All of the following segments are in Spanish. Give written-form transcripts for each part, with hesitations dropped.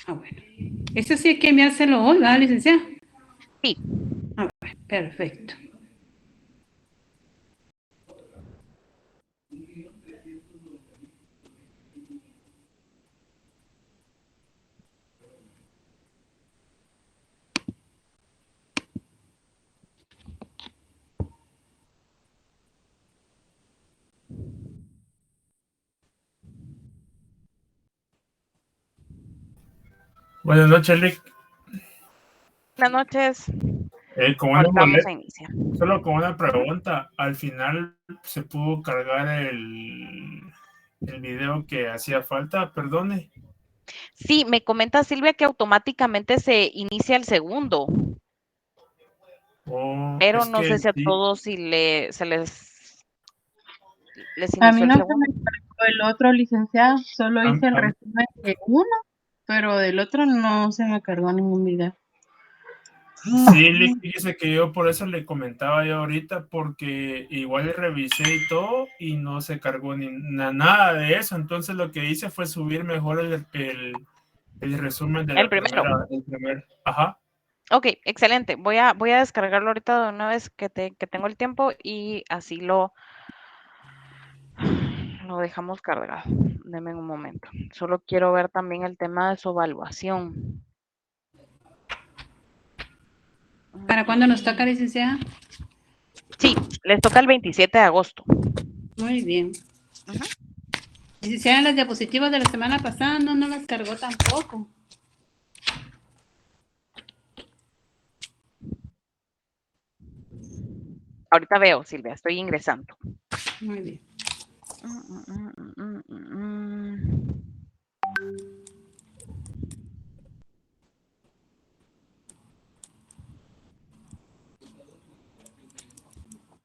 Ah, bueno. Eso sí hay que enviárselo hoy, ¿verdad, licenciada? Sí. Ah, bueno, perfecto. Buenas noches, Rick. Buenas noches. Como no Ahorita vamos a molesta, iniciar. solo con una Ujú. pregunta. Al final se pudo cargar el video que hacía falta, perdone. Sí, me comenta Silvia que automáticamente se inicia el segundo, Oh, pero es no que sé si a sí. todos si les A mí inició el no se me segundo. cargó el otro, licenciado, solo A, hice el a- resumen de uno, pero del otro no se me cargó ningún video. sí, fíjese que yo por eso le comentaba yo ahorita, porque igual revisé y todo y no se cargó ni nada de eso. Entonces lo que hice fue subir mejor el resumen de El la primero. primera, el primer. Ajá. Ok, excelente. Voy a descargarlo ahorita de una vez que tengo el tiempo y así lo dejamos cargado. Deme un momento. Solo quiero ver también el tema de su evaluación. ¿Para cuándo nos toca, licenciada? Sí, les toca el 27 de agosto. Muy bien. Ujú. Licenciada, las diapositivas de la semana pasada no las cargó tampoco. Ahorita veo, Silvia, estoy ingresando. Muy bien.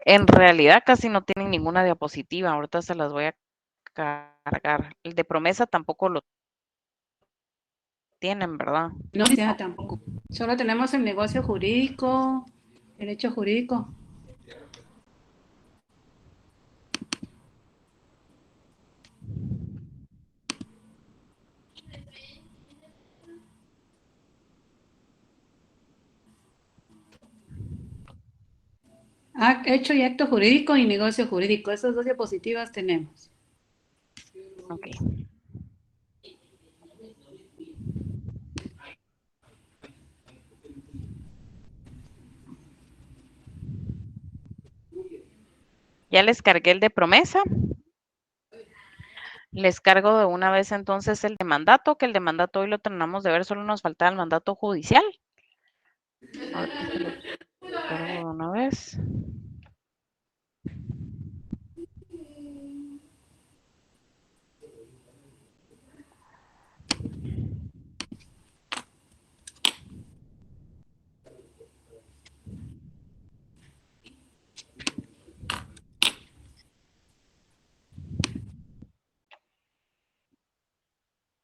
En realidad casi no tienen ninguna diapositiva. Ahorita se las voy a cargar. El de promesa tampoco lo tienen, ¿verdad? No, licenciada, tampoco. Solo tenemos el negocio jurídico, derecho jurídico. Hecho y acto jurídico y negocio jurídico. Esas dos diapositivas tenemos. Ok. Ya les cargué el de promesa. Les cargo de una vez entonces el de mandato, que el de mandato hoy lo terminamos de ver, solo nos falta el mandato judicial. Ahorita se los cargo de una vez.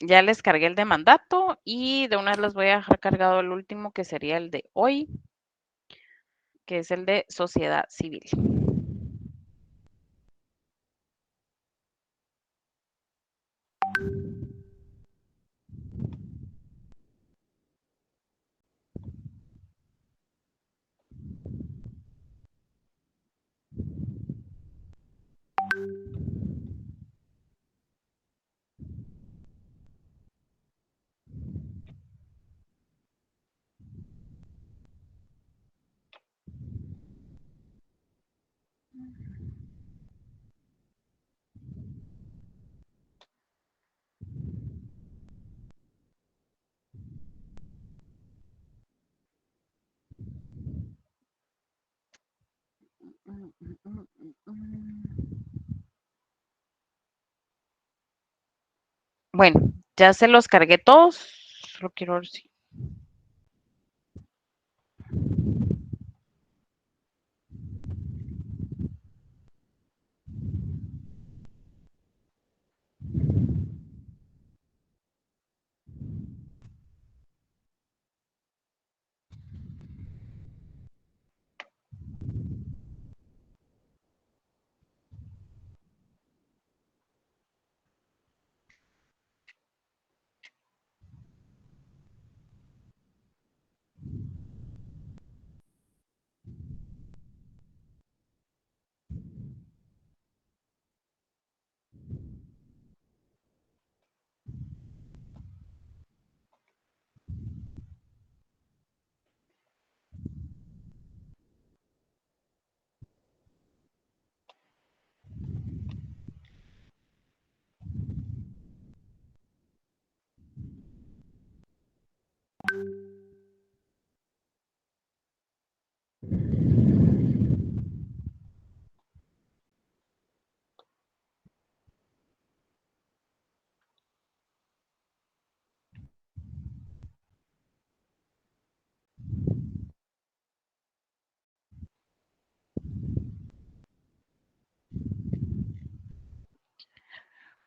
Ya les cargué el de mandato y de una vez les voy a dejar cargado el último que sería el de hoy, que es el de sociedad civil. Bueno, ya se los cargué todos. Solo quiero ver si.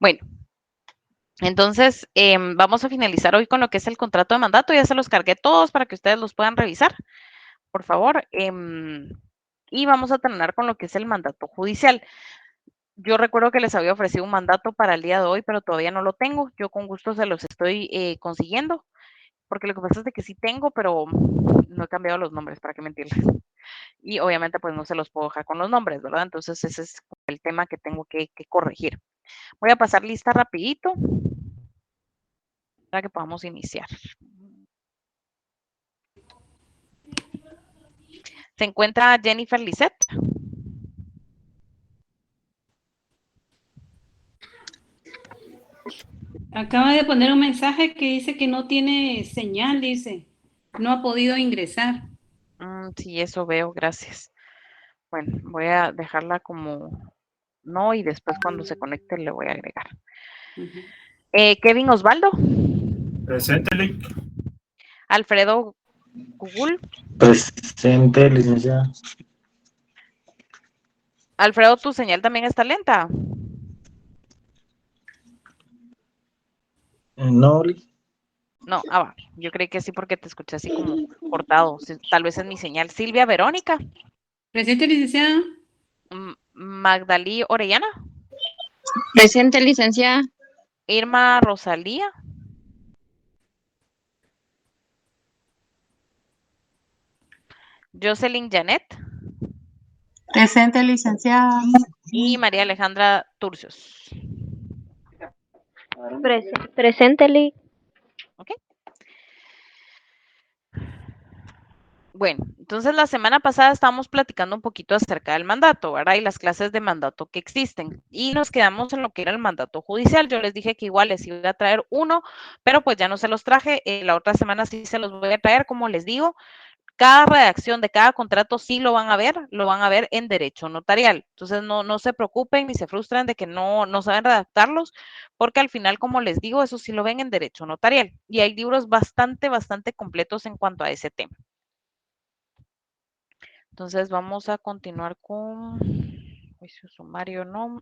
Bueno, entonces vamos a finalizar hoy con lo que es el contrato de mandato. Ya se los cargué todos para que ustedes los puedan revisar, por favor. Y vamos a terminar con lo que es el mandato judicial. Yo recuerdo que les había ofrecido un mandato para el día de hoy, pero todavía no lo tengo. Yo con gusto se los estoy consiguiendo, porque lo que pasa es de que sí tengo, pero no he cambiado los nombres, para qué mentirles. Y obviamente pues no se los puedo dejar con los nombres, ¿verdad? Entonces ese es el tema que tengo que corregir. Voy a pasar lista rapidito para que podamos iniciar. Se encuentra Jennifer Lisset. Acaba de poner un mensaje que dice que no tiene señal, dice. No ha podido ingresar. Sí, eso veo, gracias. Bueno, voy a dejarla como no y después cuando se conecte le voy a agregar. Kevin Osvaldo. Presente, Lick. Alfredo Gugul. Presente, licenciada. Alfredo, tu señal también está lenta. No, Lick. No, va. Yo creí que sí porque te escuché así como cortado. Tal vez es mi señal. Silvia Verónica. Presente, licenciada. Magdalí Orellana. Presente, licenciada. Irma Rosalía. Jocelyn Janet. Presente, licenciada. Y María Alejandra Turcios. Presente, Lick. Ok. Bueno, entonces la semana pasada estábamos platicando un poquito acerca del mandato, ¿verdad? Y las clases de mandato que existen. Y nos quedamos en lo que era el mandato judicial. Yo les dije que igual les iba a traer uno, pero pues ya no se los traje. La otra semana sí se los voy a traer, como les digo. Cada redacción de cada contrato sí lo van a ver en derecho notarial. Entonces no se preocupen ni se frustren de que no saben redactarlos, porque al final, como les digo, eso sí lo ven en derecho notarial. Y hay libros bastante completos en cuanto a ese tema. Entonces vamos a continuar con juicio sumario, no.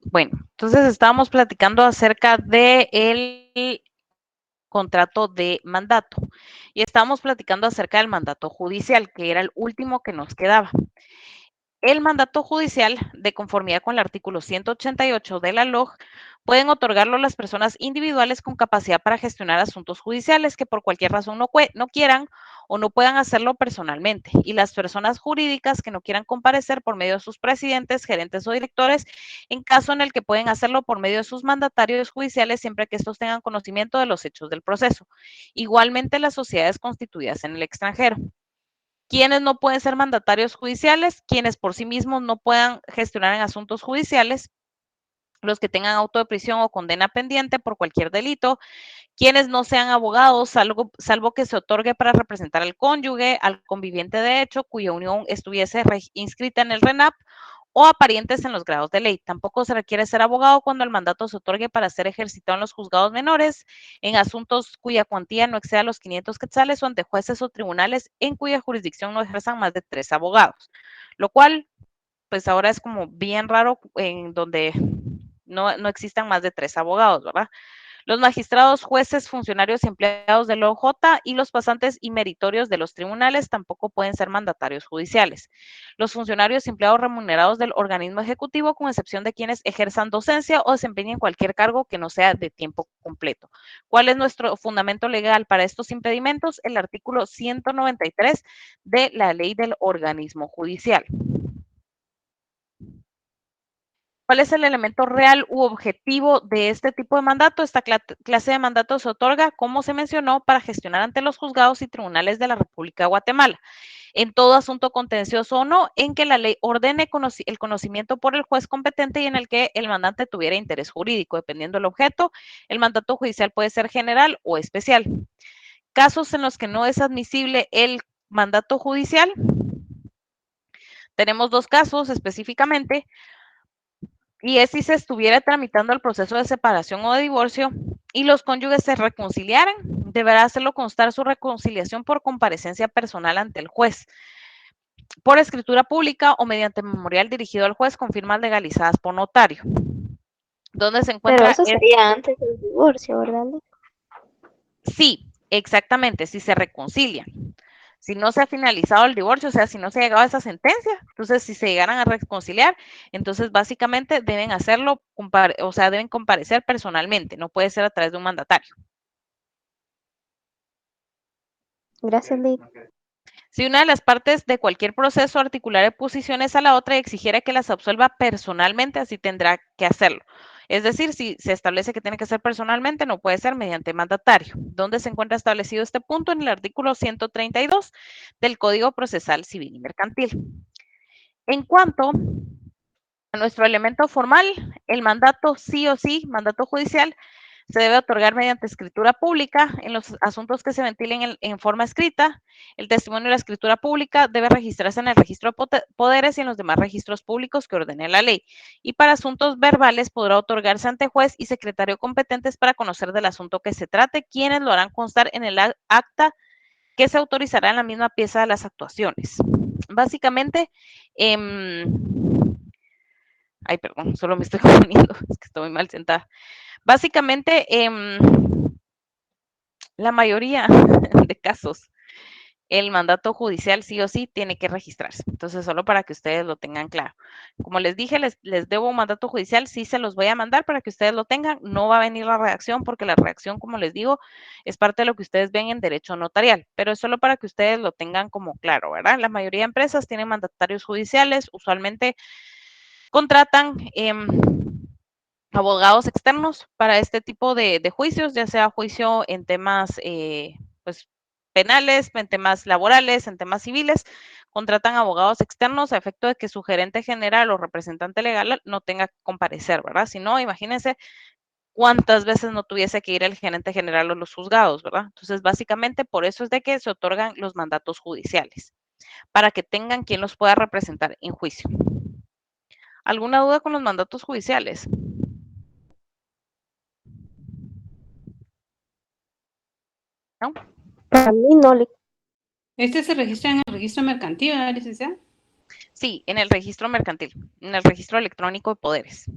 Bueno, entonces estábamos platicando acerca de el contrato de mandato y estábamos platicando acerca del mandato judicial, que era el último que nos quedaba. El mandato judicial, de conformidad con el artículo 188 de la LOG, pueden otorgarlo las personas individuales con capacidad para gestionar asuntos judiciales que por cualquier razón no quieran o no puedan hacerlo personalmente, y las personas jurídicas que no quieran comparecer por medio de sus presidentes, gerentes o directores, en caso en el que pueden hacerlo por medio de sus mandatarios judiciales, siempre que estos tengan conocimiento de los hechos del proceso. Igualmente, las sociedades constituidas en el extranjero. Quienes no pueden ser mandatarios judiciales, quienes por sí mismos no puedan gestionar en asuntos judiciales, los que tengan auto de prisión o condena pendiente por cualquier delito, quienes no sean abogados, salvo que se otorgue para representar al cónyuge, al conviviente de hecho, cuya unión estuviese inscrita en el RENAP, o a parientes en los grados de ley. Tampoco se requiere ser abogado cuando el mandato se otorgue para ser ejercitado en los juzgados menores, en asuntos cuya cuantía no exceda los 500 quetzales o ante jueces o tribunales en cuya jurisdicción no ejerzan más de 3 abogados. Lo cual, pues ahora es como bien raro en donde no existan más de 3 abogados, ¿verdad? Los magistrados, jueces, funcionarios y empleados del OJ y los pasantes y meritorios de los tribunales tampoco pueden ser mandatarios judiciales. Los funcionarios y empleados remunerados del organismo ejecutivo, con excepción de quienes ejerzan docencia o desempeñen cualquier cargo que no sea de tiempo completo. ¿Cuál es nuestro fundamento legal para estos impedimentos? El artículo 193 de la Ley del Organismo Judicial. ¿Cuál es el elemento real u objetivo de este tipo de mandato? Esta clase de mandato se otorga, como se mencionó, para gestionar ante los juzgados y tribunales de la República de Guatemala, en todo asunto contencioso o no, en que la ley ordene el conocimiento por el juez competente y en el que el mandante tuviera interés jurídico. Dependiendo del objeto, el mandato judicial puede ser general o especial. Casos en los que no es admisible el mandato judicial: Tenemos 2 casos específicamente, y es si se estuviera tramitando el proceso de separación o de divorcio y los cónyuges se reconciliaran, deberá hacerlo constar su reconciliación por comparecencia personal ante el juez, por escritura pública o mediante memorial dirigido al juez con firmas legalizadas por notario. ¿Dónde se Pero encuentra? eso sería antes del divorcio, ¿verdad? Sí, exactamente, si se reconcilian. Si no se ha finalizado el divorcio, o sea, si no se ha llegado a esa sentencia, entonces si se llegaran a reconciliar, entonces básicamente deben hacerlo, o sea, deben comparecer personalmente, no puede ser a través de un mandatario. Gracias, Lick. Si una de las partes de cualquier proceso articulara posiciones a la otra y exigiera que las absuelva personalmente, así tendrá que hacerlo. Es decir, si se establece que tiene que ser personalmente, no puede ser mediante mandatario. ¿Dónde se encuentra establecido este punto? En el artículo 132 del Código Procesal Civil y Mercantil. En cuanto a nuestro elemento formal, el mandato sí o sí, mandato judicial, se debe otorgar mediante escritura pública en los asuntos que se ventilen en forma escrita. El testimonio de la escritura pública debe registrarse en el registro de poderes y en los demás registros públicos que ordene la ley. Y para asuntos verbales podrá otorgarse ante juez y secretario competentes para conocer del asunto que se trate, quienes lo harán constar en el acta que se autorizará en la misma pieza de las actuaciones. Básicamente, ay, perdón, solo me estoy confundiendo, es que estoy mal sentada. Básicamente, la mayoría de casos, el mandato judicial sí o sí tiene que registrarse. Entonces, solo para que ustedes lo tengan claro. Como les dije, les debo un mandato judicial, sí se los voy a mandar para que ustedes lo tengan. No va a venir la redacción porque la redacción, como les digo, es parte de lo que ustedes ven en derecho notarial, pero es solo para que ustedes lo tengan como claro, ¿verdad? La mayoría de empresas tienen mandatarios judiciales, usualmente contratan abogados externos para este tipo de juicios, ya sea juicio en temas pues, penales, en temas laborales, en temas civiles, contratan abogados externos a efecto de que su gerente general o representante legal no tenga que comparecer, ¿verdad? Si no, imagínense cuántas veces no tuviese que ir el gerente general o los juzgados, ¿verdad? Entonces, básicamente por eso es de que se otorgan los mandatos judiciales, para que tengan quien los pueda representar en juicio. ¿Alguna duda con los mandatos judiciales? ¿No? Para mí no, Lick. Este se registra en el registro mercantil, ¿verdad, licenciada? Sí, en el registro mercantil, en el registro electrónico de poderes.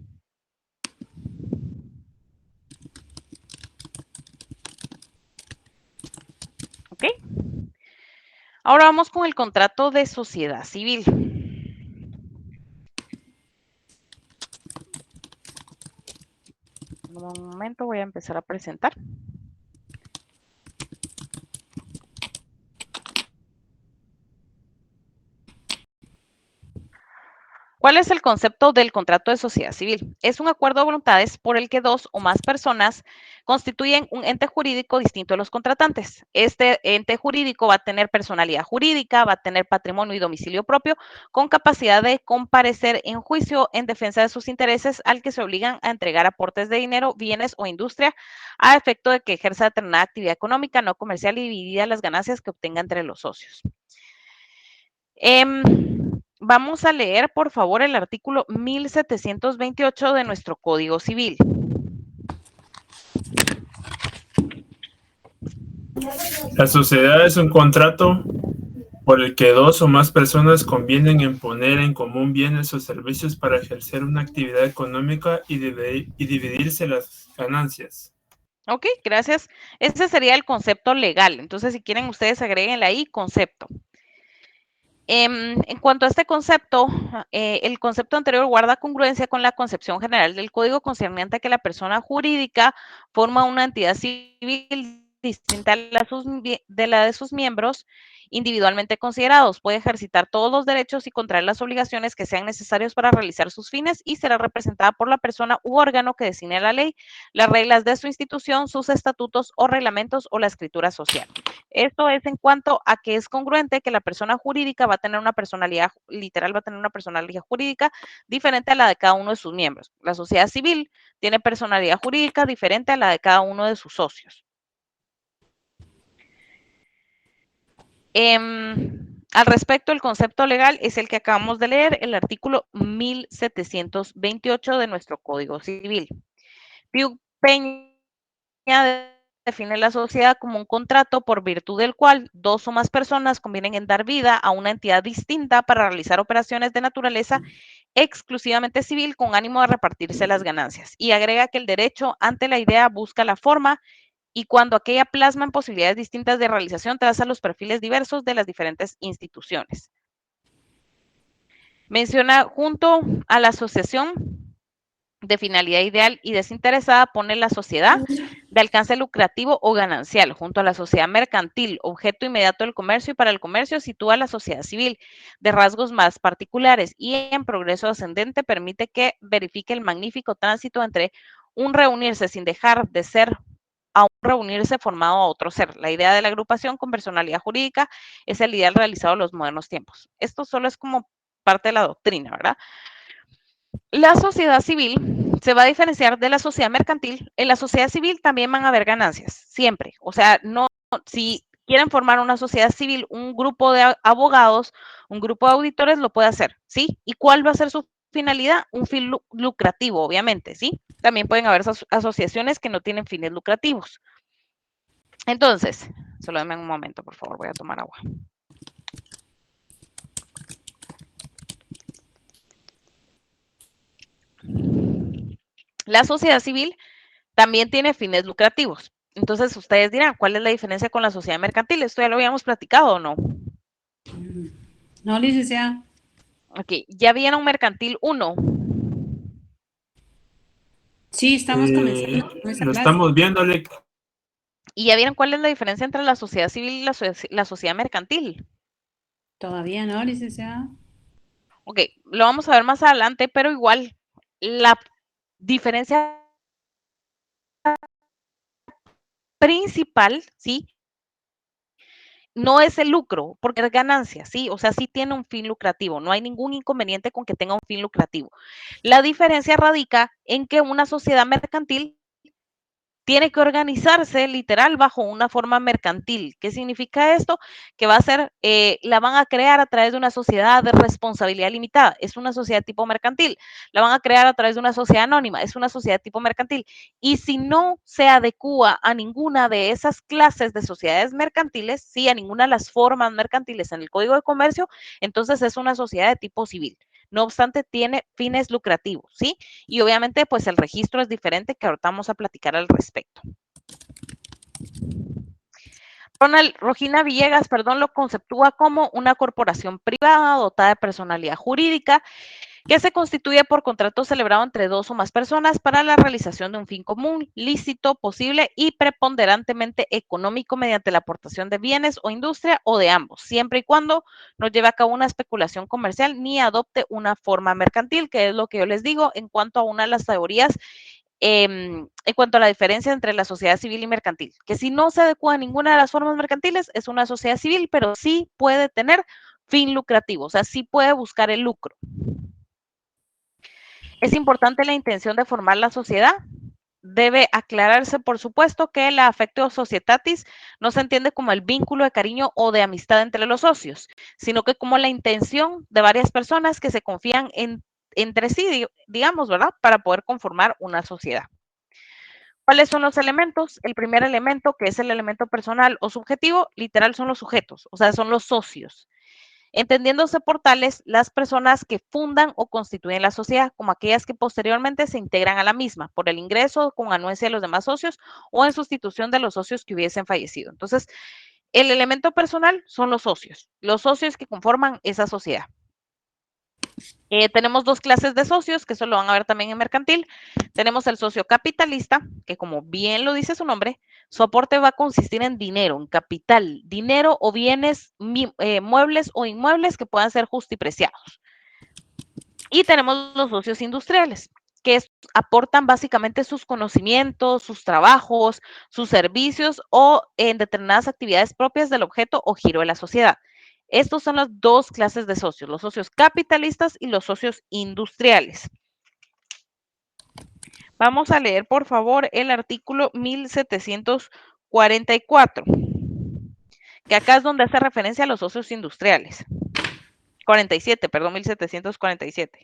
¿Ok? Ahora vamos con el contrato de sociedad civil. Un momento, voy a empezar a presentar. ¿Cuál es el concepto del contrato de sociedad civil? Es un acuerdo de voluntades por el que 2 o más personas constituyen un ente jurídico distinto de los contratantes. Este ente jurídico va a tener personalidad jurídica, va a tener patrimonio y domicilio propio, con capacidad de comparecer en juicio en defensa de sus intereses, al que se obligan a entregar aportes de dinero, bienes o industria a efecto de que ejerza determinada actividad económica no comercial y divida las ganancias que obtenga entre los socios. Vamos a leer, por favor, el artículo 1728 de nuestro Código Civil. La sociedad es un contrato por el que 2 o más personas convienen en poner en común bienes o servicios para ejercer una actividad económica y dividirse las ganancias. Ok, gracias. Ese sería el concepto legal. Entonces, si quieren, ustedes agréguenle ahí concepto. En cuanto a este concepto, el concepto anterior guarda congruencia con la concepción general del código concerniente a que la persona jurídica forma una entidad civil distinta de la de sus miembros individualmente considerados. Puede ejercitar todos los derechos y contraer las obligaciones que sean necesarios para realizar sus fines y será representada por la persona u órgano que designe la ley, las reglas de su institución, sus estatutos o reglamentos o la escritura social. Esto es en cuanto a que es congruente que la persona jurídica va a tener una personalidad, literal va a tener una personalidad jurídica diferente a la de cada uno de sus miembros. La sociedad civil tiene personalidad jurídica diferente a la de cada uno de sus socios. Al respecto, el concepto legal es el que acabamos de leer, el artículo 1728 de nuestro Código Civil. Piu Peña define la sociedad como un contrato por virtud del cual dos o más personas convienen en dar vida a una entidad distinta para realizar operaciones de naturaleza exclusivamente civil con ánimo de repartirse las ganancias. Y agrega que el derecho ante la idea busca la forma y cuando aquella plasma en posibilidades distintas de realización traza los perfiles diversos de las diferentes instituciones. Menciona junto a la asociación de finalidad ideal y desinteresada, pone la sociedad de alcance lucrativo o ganancial, junto a la sociedad mercantil, objeto inmediato del comercio, y para el comercio sitúa la sociedad civil, de rasgos más particulares, y en progreso ascendente permite que verifique el magnífico tránsito entre un reunirse sin dejar de ser a un reunirse formado a otro ser. La idea de la agrupación con personalidad jurídica es el ideal realizado en los modernos tiempos. Esto solo es como parte de la doctrina, ¿verdad? La sociedad civil se va a diferenciar de la sociedad mercantil. En la sociedad civil también van a haber ganancias, siempre. O sea, no, si quieren formar una sociedad civil, un grupo de abogados, un grupo de auditores lo puede hacer, ¿sí? ¿Y cuál va a ser su finalidad? Un fin lucrativo, obviamente, ¿sí? También pueden haber asociaciones que no tienen fines lucrativos. Entonces, solo denme un momento, por favor, voy a tomar agua. La sociedad civil también tiene fines lucrativos. Entonces, ustedes dirán, ¿cuál es la diferencia con la sociedad mercantil? Esto ya lo habíamos platicado, ¿o no? No, licenciada. Ok, ¿ya vieron Mercantil 1? Sí, estamos comenzando con esa Lo clase. estamos viendo, Lick. ¿Y ya vieron cuál es la diferencia entre la sociedad civil y la sociedad mercantil? Todavía no, licenciada. Ok, lo vamos a ver más adelante, pero igual, la diferencia principal, ¿sí? No es el lucro, porque es ganancia, ¿sí? O sea, sí tiene un fin lucrativo, no hay ningún inconveniente con que tenga un fin lucrativo. La diferencia radica en que una sociedad mercantil tiene que organizarse literal bajo una forma mercantil. ¿Qué significa esto? Que va a ser, la van a crear a través de una sociedad de responsabilidad limitada, es una sociedad tipo mercantil. La van a crear a través de una sociedad anónima, es una sociedad tipo mercantil. Y si no se adecúa a ninguna de esas clases de sociedades mercantiles, sí, a ninguna de las formas mercantiles en el Código de Comercio, entonces es una sociedad de tipo civil. No obstante, tiene fines lucrativos, ¿sí? Y obviamente, pues el registro es diferente, que ahorita vamos a platicar al respecto. Regina Villegas, perdón, lo conceptúa como una corporación privada dotada de personalidad jurídica que se constituye por contrato celebrado entre dos o más personas para la realización de un fin común, lícito, posible y preponderantemente económico mediante la aportación de bienes o industria o de ambos, siempre y cuando no lleve a cabo una especulación comercial ni adopte una forma mercantil, que es lo que yo les digo en cuanto a una de las teorías en cuanto a la diferencia entre la sociedad civil y mercantil, que si no se adecua a ninguna de las formas mercantiles es una sociedad civil, pero sí puede tener fin lucrativo, o sea, sí puede buscar el lucro. Es importante la intención de formar la sociedad. Debe aclararse, por supuesto, que la affectio societatis no se entiende como el vínculo de cariño o de amistad entre los socios, sino que como la intención de varias personas que se confían entre sí, digamos, ¿verdad? Para poder conformar una sociedad. ¿Cuáles son los elementos? El primer elemento, que es el elemento personal o subjetivo, literal son los sujetos, o sea, son los socios. Entendiéndose por tales las personas que fundan o constituyen la sociedad, como aquellas que posteriormente se integran a la misma por el ingreso con anuencia de los demás socios o en sustitución de los socios que hubiesen fallecido. Entonces, el elemento personal son los socios que conforman esa sociedad. Tenemos dos clases de socios, que eso lo van a ver también en mercantil. Tenemos el socio capitalista, que como bien lo dice su nombre, su aporte va a consistir en dinero, en capital, dinero o bienes muebles o inmuebles que puedan ser justipreciados. Y tenemos los socios industriales, que aportan básicamente sus conocimientos, sus trabajos, sus servicios o en determinadas actividades propias del objeto o giro de la sociedad. Estos son las dos clases de socios, los socios capitalistas y los socios industriales. Vamos a leer, por favor, el artículo 1744, que acá es donde hace referencia a los socios industriales. 47, perdón, 1747.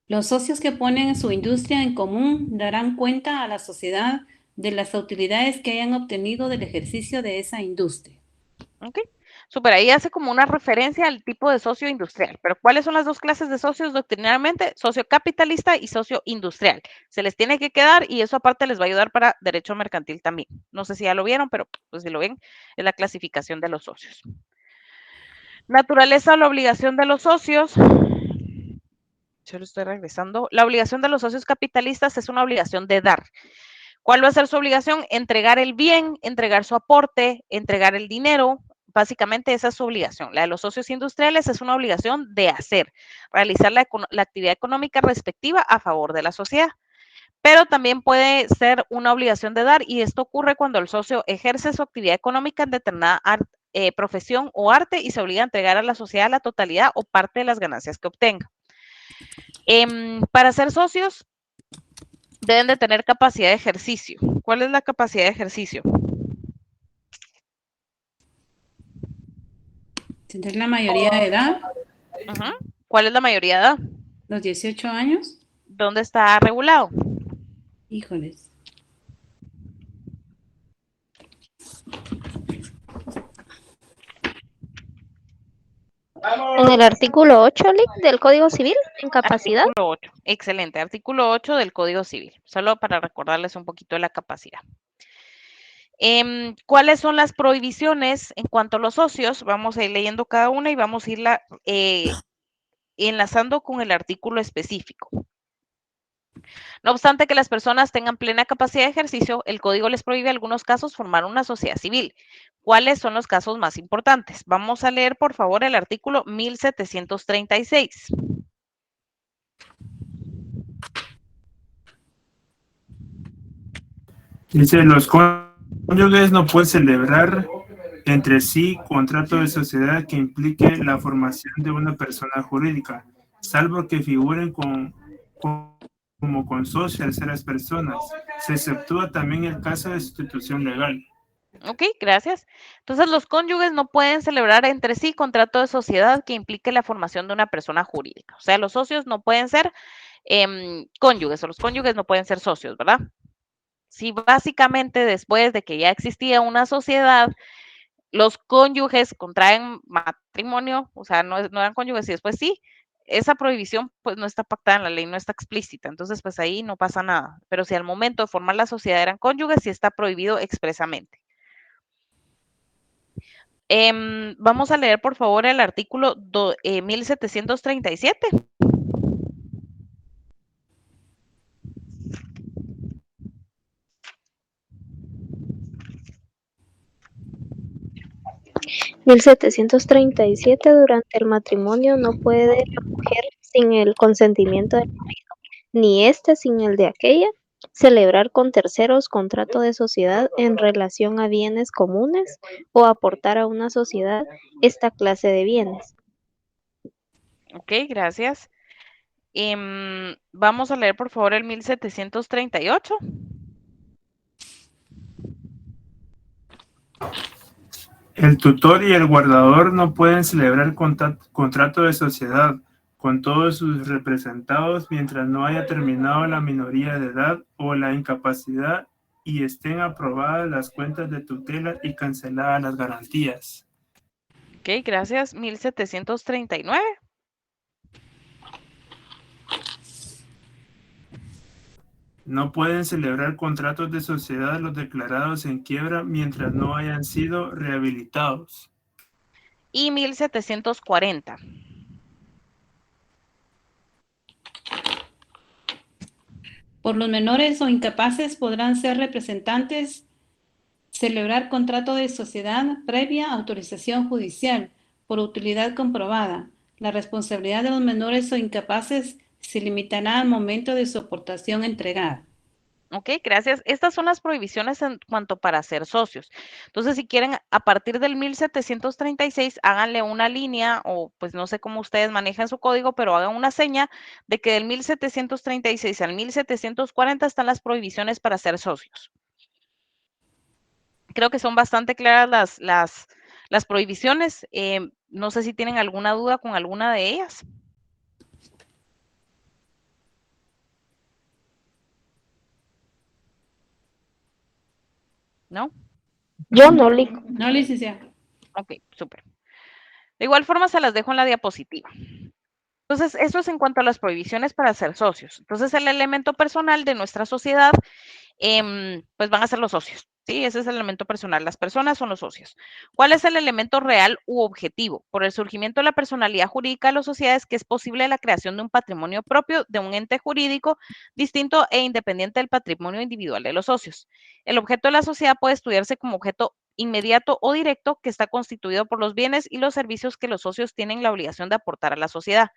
Los socios que ponen su industria en común darán cuenta a la sociedad de las utilidades que hayan obtenido del ejercicio de esa industria. Ok, súper, ahí hace como una referencia al tipo de socio industrial. Pero ¿cuáles son las dos clases de socios doctrinalmente? Socio capitalista y socio industrial. Se les tiene que quedar y eso aparte les va a ayudar para derecho mercantil también. No sé si ya lo vieron, pero pues si lo ven, es la clasificación de los socios. Naturaleza o la obligación de los socios. Yo lo estoy regresando. La obligación de los socios capitalistas es una obligación de dar. ¿Cuál va a ser su obligación? Entregar el bien, entregar su aporte, entregar el dinero. Básicamente esa es su obligación. La de los socios industriales es una obligación de hacer, realizar la actividad económica respectiva a favor de la sociedad. Pero también puede ser una obligación de dar y esto ocurre cuando el socio ejerce su actividad económica en determinada profesión o arte y se obliga a entregar a la sociedad la totalidad o parte de las ganancias que obtenga. Para ser socios, deben de tener capacidad de ejercicio. ¿Cuál es la capacidad de ejercicio? ¿Tener la mayoría de edad? ¿Cuál es la mayoría de edad? ¿Los 18 años? ¿Dónde está regulado? Híjoles. En el artículo 8, Lick, del Código Civil, en capacidad. Artículo 8. Excelente. Artículo 8 del Código Civil. Solo para recordarles un poquito de la capacidad. ¿Cuáles son las prohibiciones en cuanto a los socios? Vamos a ir leyendo cada una y vamos a irla enlazando con el artículo específico. No obstante que las personas tengan plena capacidad de ejercicio, el código les prohíbe en algunos casos formar una sociedad civil. ¿Cuáles son los casos más importantes? Vamos a leer, por favor, el artículo 1736. Dice, los cónyuges no pueden celebrar entre sí contrato de sociedad que implique la formación de una persona jurídica, salvo que figuren como consocios de las personas. Se exceptúa también el caso de sustitución legal. Ok, gracias. Entonces, los cónyuges no pueden celebrar entre sí contrato de sociedad que implique la formación de una persona jurídica. O sea, los socios no pueden ser cónyuges o los cónyuges no pueden ser socios, ¿verdad? Si básicamente después de que ya existía una sociedad, los cónyuges contraen matrimonio, o sea, no eran cónyuges y después sí, esa prohibición pues no está pactada en la ley, no está explícita, entonces pues ahí no pasa nada. Pero si al momento de formar la sociedad eran cónyuges, sí está prohibido expresamente. Vamos a leer por favor el artículo 1737. (1737) Durante el matrimonio no puede la mujer, sin el consentimiento del marido, ni éste sin el de aquella, celebrar con terceros contrato de sociedad en relación a bienes comunes o aportar a una sociedad esta clase de bienes. Ok, gracias. Vamos a leer por favor el 1738. El tutor y el guardador no pueden celebrar contrato de sociedad con todos sus representados mientras no haya terminado la minoría de edad o la incapacidad y estén aprobadas las cuentas de tutela y canceladas las garantías. Ok, gracias. 1739. No pueden celebrar contratos de sociedad los declarados en quiebra mientras no hayan sido rehabilitados. Y 1740. Por los menores o incapaces podrán ser representantes, celebrar contrato de sociedad previa autorización judicial por utilidad comprobada. La responsabilidad de los menores o incapaces se limitará al momento de su aportación entregada. Ok, gracias. Estas son las prohibiciones en cuanto para ser socios. Entonces, si quieren, a partir del 1736, háganle una línea o pues no sé cómo ustedes manejan su código, pero hagan una seña de que del 1736 al 1740 están las prohibiciones para ser socios. Creo que son bastante claras las prohibiciones. No sé si tienen alguna duda con alguna de ellas. ¿No? Yo no, Lic. No, licenciada. Ok, súper. De igual forma se las dejo en la diapositiva. Entonces, eso es en cuanto a las prohibiciones para ser socios. Entonces, el elemento personal de nuestra sociedad, pues van a ser los socios. Sí, ese es el elemento personal. Las personas son los socios. ¿Cuál es el elemento real u objetivo? Por el surgimiento de la personalidad jurídica de las sociedades, que es posible la creación de un patrimonio propio de un ente jurídico distinto e independiente del patrimonio individual de los socios. El objeto de la sociedad puede estudiarse como objeto inmediato o directo, que está constituido por los bienes y los servicios que los socios tienen la obligación de aportar a la sociedad,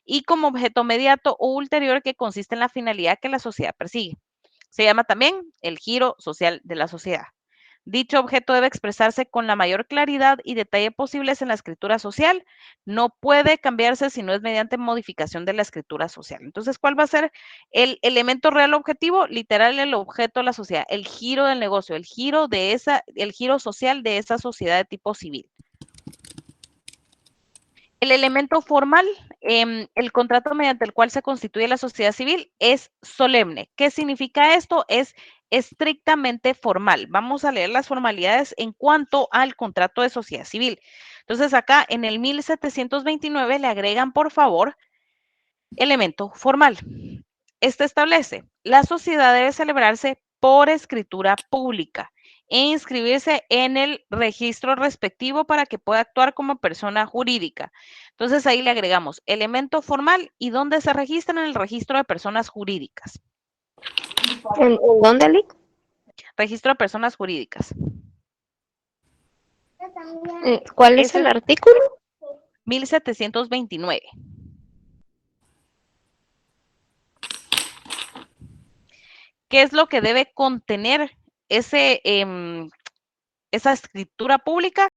y como objeto mediato o ulterior, que consiste en la finalidad que la sociedad persigue. Se llama también el giro social de la sociedad. Dicho objeto debe expresarse con la mayor claridad y detalle posibles en la escritura social. No puede cambiarse si no es mediante modificación de la escritura social. Entonces, ¿cuál va a ser el elemento real objetivo? Literal, el objeto de la sociedad, el giro del negocio, el giro social de esa sociedad de tipo civil. El elemento formal, el contrato mediante el cual se constituye la sociedad civil, es solemne. ¿Qué significa esto? Es estrictamente formal. Vamos a leer las formalidades en cuanto al contrato de sociedad civil. Entonces, acá en el 1729 le agregan, por favor, elemento formal. Este establece: la sociedad debe celebrarse por escritura pública e inscribirse en el registro respectivo para que pueda actuar como persona jurídica. Entonces ahí le agregamos elemento formal y dónde se registran en el registro de personas jurídicas. ¿En dónde, Lic? Registro de personas jurídicas. ¿Cuál es Ese el es artículo? 1729. ¿Qué es lo que debe contener esa escritura pública?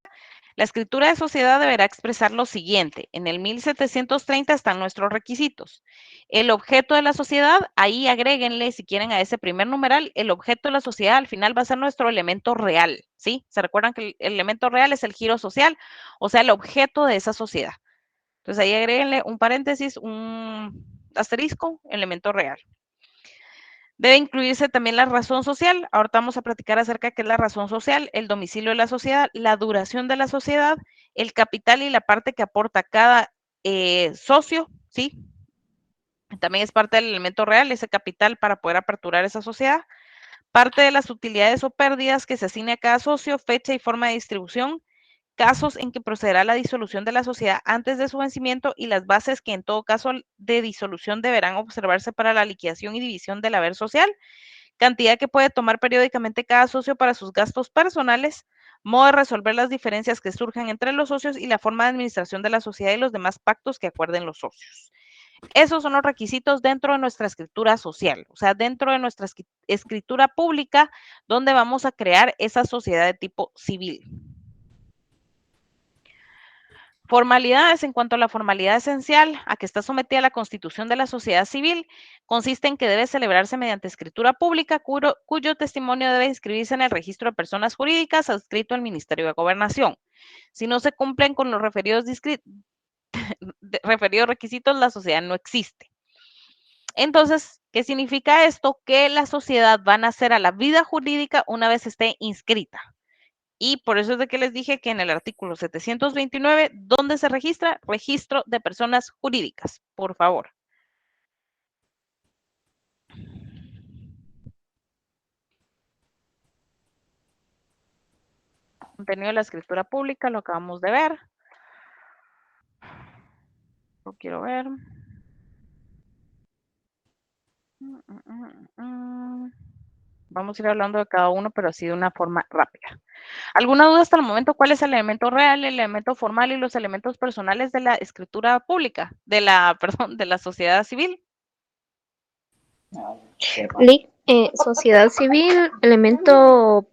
La escritura de sociedad deberá expresar lo siguiente. En el 1730 están nuestros requisitos. El objeto de la sociedad, ahí agréguenle, si quieren, a ese primer numeral, el objeto de la sociedad al final va a ser nuestro elemento real, ¿sí? ¿Se recuerdan que el elemento real es el giro social? O sea, el objeto de esa sociedad. Entonces ahí agréguenle un paréntesis, un asterisco, elemento real. Debe incluirse también la razón social. Ahorita vamos a platicar acerca de qué es la razón social, el domicilio de la sociedad, la duración de la sociedad, el capital y la parte que aporta cada socio, ¿sí? También es parte del elemento real, ese capital para poder aperturar esa sociedad. Parte de las utilidades o pérdidas que se asigne a cada socio, fecha y forma de distribución, casos en que procederá la disolución de la sociedad antes de su vencimiento y las bases que en todo caso de disolución deberán observarse para la liquidación y división del haber social, cantidad que puede tomar periódicamente cada socio para sus gastos personales, modo de resolver las diferencias que surjan entre los socios y la forma de administración de la sociedad y los demás pactos que acuerden los socios. Esos son los requisitos dentro de nuestra escritura social, o sea, dentro de nuestra escritura pública, donde vamos a crear esa sociedad de tipo civil. Formalidades. En cuanto a la formalidad esencial a que está sometida la constitución de la sociedad civil, consiste en que debe celebrarse mediante escritura pública, cuyo testimonio debe inscribirse en el registro de personas jurídicas adscrito al Ministerio de Gobernación. Si no se cumplen con los referidos requisitos, la sociedad no existe. Entonces, ¿qué significa esto? Que la sociedad va a nacer a la vida jurídica una vez esté inscrita. Y por eso es de que les dije que en el artículo 729, ¿dónde se registra? Registro de personas jurídicas, por favor. Contenido de la escritura pública, lo acabamos de ver. Lo quiero ver. Vamos a ir hablando de cada uno, pero así de una forma rápida. ¿Alguna duda hasta el momento? ¿Cuál es el elemento real, el elemento formal y los elementos personales de la escritura pública? De la sociedad civil. Lic, sociedad civil, elemento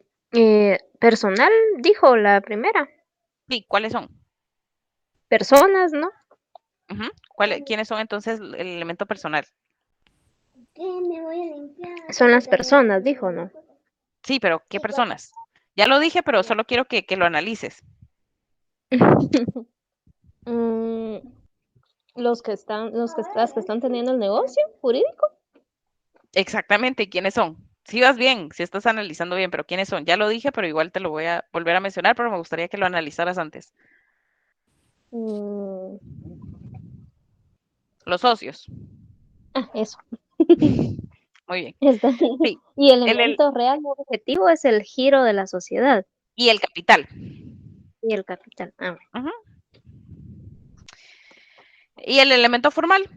personal, dijo la primera. Sí, ¿cuáles son? Personas, ¿no? ¿Quiénes son entonces el elemento personal? Son las personas, dijo, ¿no? Sí, pero ¿qué personas? Ya lo dije, pero solo quiero que lo analices. Mm, las que están teniendo el negocio jurídico. Exactamente, ¿quiénes son? Si vas bien, si estás analizando bien, pero ¿quiénes son? Ya lo dije, pero igual te lo voy a volver a mencionar, pero me gustaría que lo analizaras antes. Mm, Los socios. eso. Muy bien. Está. Sí, Y el el, elemento real o objetivo es el giro de la sociedad y el capital. y el capital. Ujú. Y el elemento formal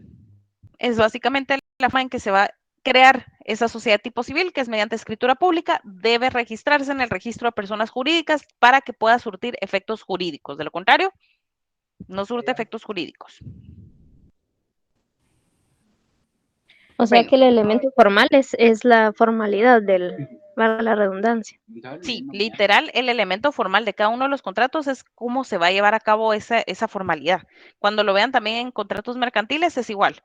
es básicamente la forma en que se va a crear esa sociedad tipo civil, que es mediante escritura pública, debe registrarse en el registro de personas jurídicas para que pueda surtir efectos jurídicos. De lo contrario, no surte efectos jurídicos. O sea Bueno, que el elemento formal es la formalidad valga la redundancia. sí, literal, el elemento formal de cada uno de los contratos es cómo se va a llevar a cabo esa formalidad. Cuando lo vean también en contratos mercantiles es igual.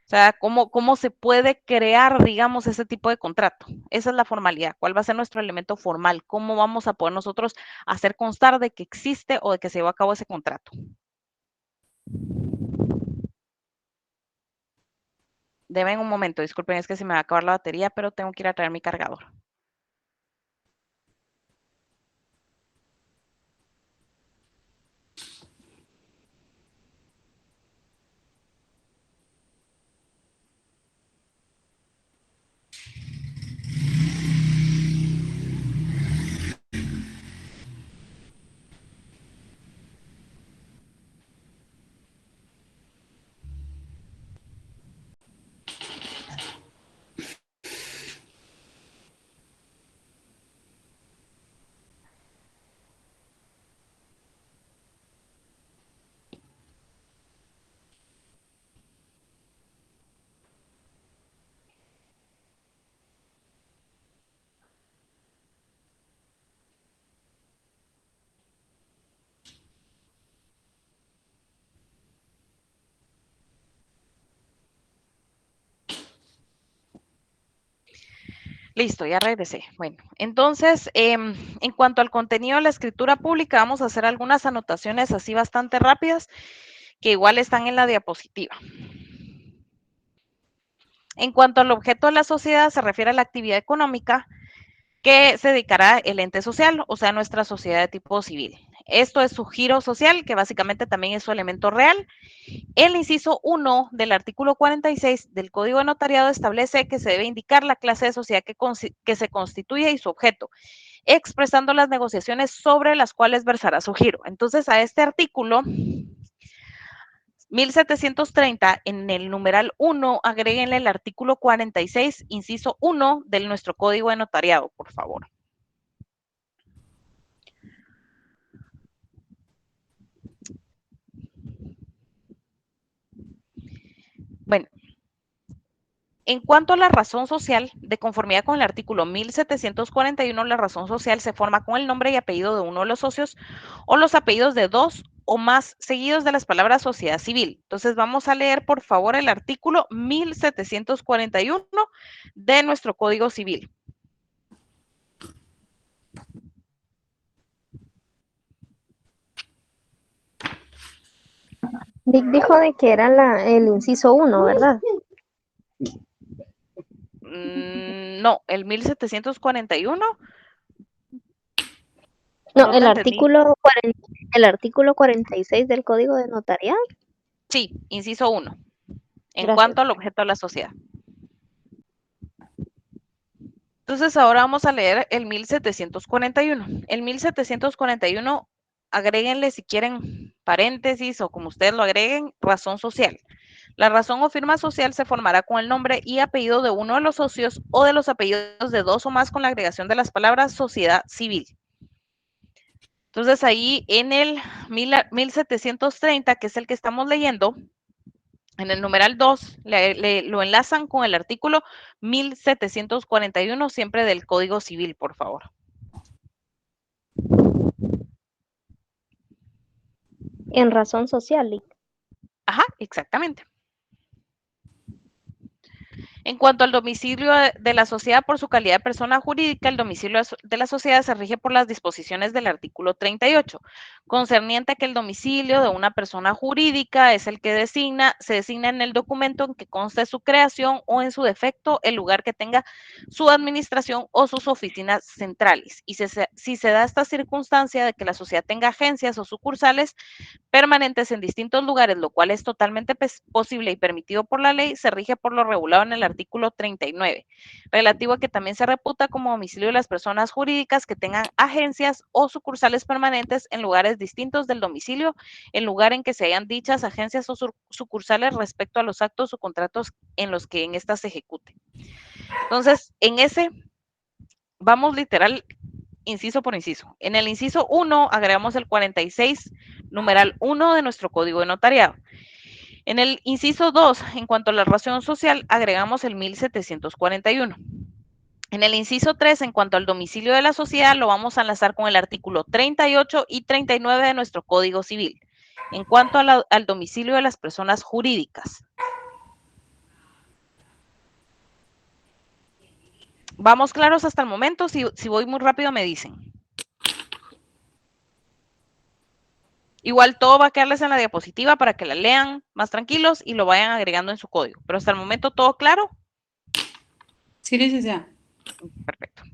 O sea, cómo se puede crear, digamos, ese tipo de contrato. Esa es la formalidad. ¿Cuál va a ser nuestro elemento formal? ¿Cómo vamos a poder nosotros hacer constar de que existe o de que se llevó a cabo ese contrato? Deben un momento, disculpen, es que se me va a acabar la batería, pero tengo que ir a traer mi cargador. Listo, ya regresé. Bueno, entonces, en cuanto al contenido de la escritura pública, vamos a hacer algunas anotaciones así bastante rápidas, que igual están en la diapositiva. En cuanto al objeto de la sociedad, se refiere a la actividad económica que se dedicará el ente social, o sea, nuestra sociedad de tipo civil. Esto es su giro social, que básicamente también es su elemento real. El inciso 1 del artículo 46 del Código de Notariado establece que se debe indicar la clase de sociedad que se constituye y su objeto, expresando las negociaciones sobre las cuales versará su giro. Entonces, a este artículo 1730, en el numeral 1, agréguenle el artículo 46, inciso 1 de nuestro Código de Notariado, por favor. Bueno, en cuanto a la razón social, de conformidad con el artículo 1741, la razón social se forma con el nombre y apellido de uno de los socios o los apellidos de dos o más seguidos de las palabras sociedad civil. Entonces vamos a leer, por favor, el artículo 1741 de nuestro Código Civil. Dick dijo de que era el inciso 1, ¿verdad? No, el 1741. No, No te entendí. el artículo 46 del Código de Notariado. Sí, inciso 1. En Gracias. cuanto al objeto de la sociedad. Entonces ahora vamos a leer el 1741. El 1741, agréguenle si quieren paréntesis o como ustedes lo agreguen, razón social. La razón o firma social se formará con el nombre y apellido de uno de los socios o de los apellidos de dos o más con la agregación de las palabras sociedad civil. Entonces ahí en el 1730, que es el que estamos leyendo, en el numeral 2 lo enlazan con el artículo 1741, siempre del Código Civil, por favor. En razón social, Dick. Ajá, exactamente. En cuanto al domicilio de la sociedad por su calidad de persona jurídica, el domicilio de la sociedad se rige por las disposiciones del artículo 38, concerniente a que el domicilio de una persona jurídica es el que se designa en el documento en que conste su creación o en su defecto el lugar que tenga su administración o sus oficinas centrales. Y si se da esta circunstancia de que la sociedad tenga agencias o sucursales permanentes en distintos lugares, lo cual es totalmente posible y permitido por la ley, se rige por lo regulado en el artículo 39, relativo a que también se reputa como domicilio de las personas jurídicas que tengan agencias o sucursales permanentes en lugares distintos del domicilio, en lugar en que se hayan dichas agencias o sucursales respecto a los actos o contratos en los que en éstas se ejecute. Entonces, en ese, vamos literal inciso por inciso. En el inciso 1 agregamos el 46, numeral 1 de nuestro código de notariado. En el inciso 2, en cuanto a la razón social, agregamos el 1741. En el inciso 3, en cuanto al domicilio de la sociedad, lo vamos a enlazar con el artículo 38 y 39 de nuestro Código Civil. En cuanto al domicilio de las personas jurídicas. ¿Vamos claros hasta el momento? Si voy muy rápido me dicen. Igual todo va a quedarles en la diapositiva para que la lean más tranquilos y lo vayan agregando en su código. Pero hasta el momento, ¿todo claro? Sí, licenciada. Perfecto.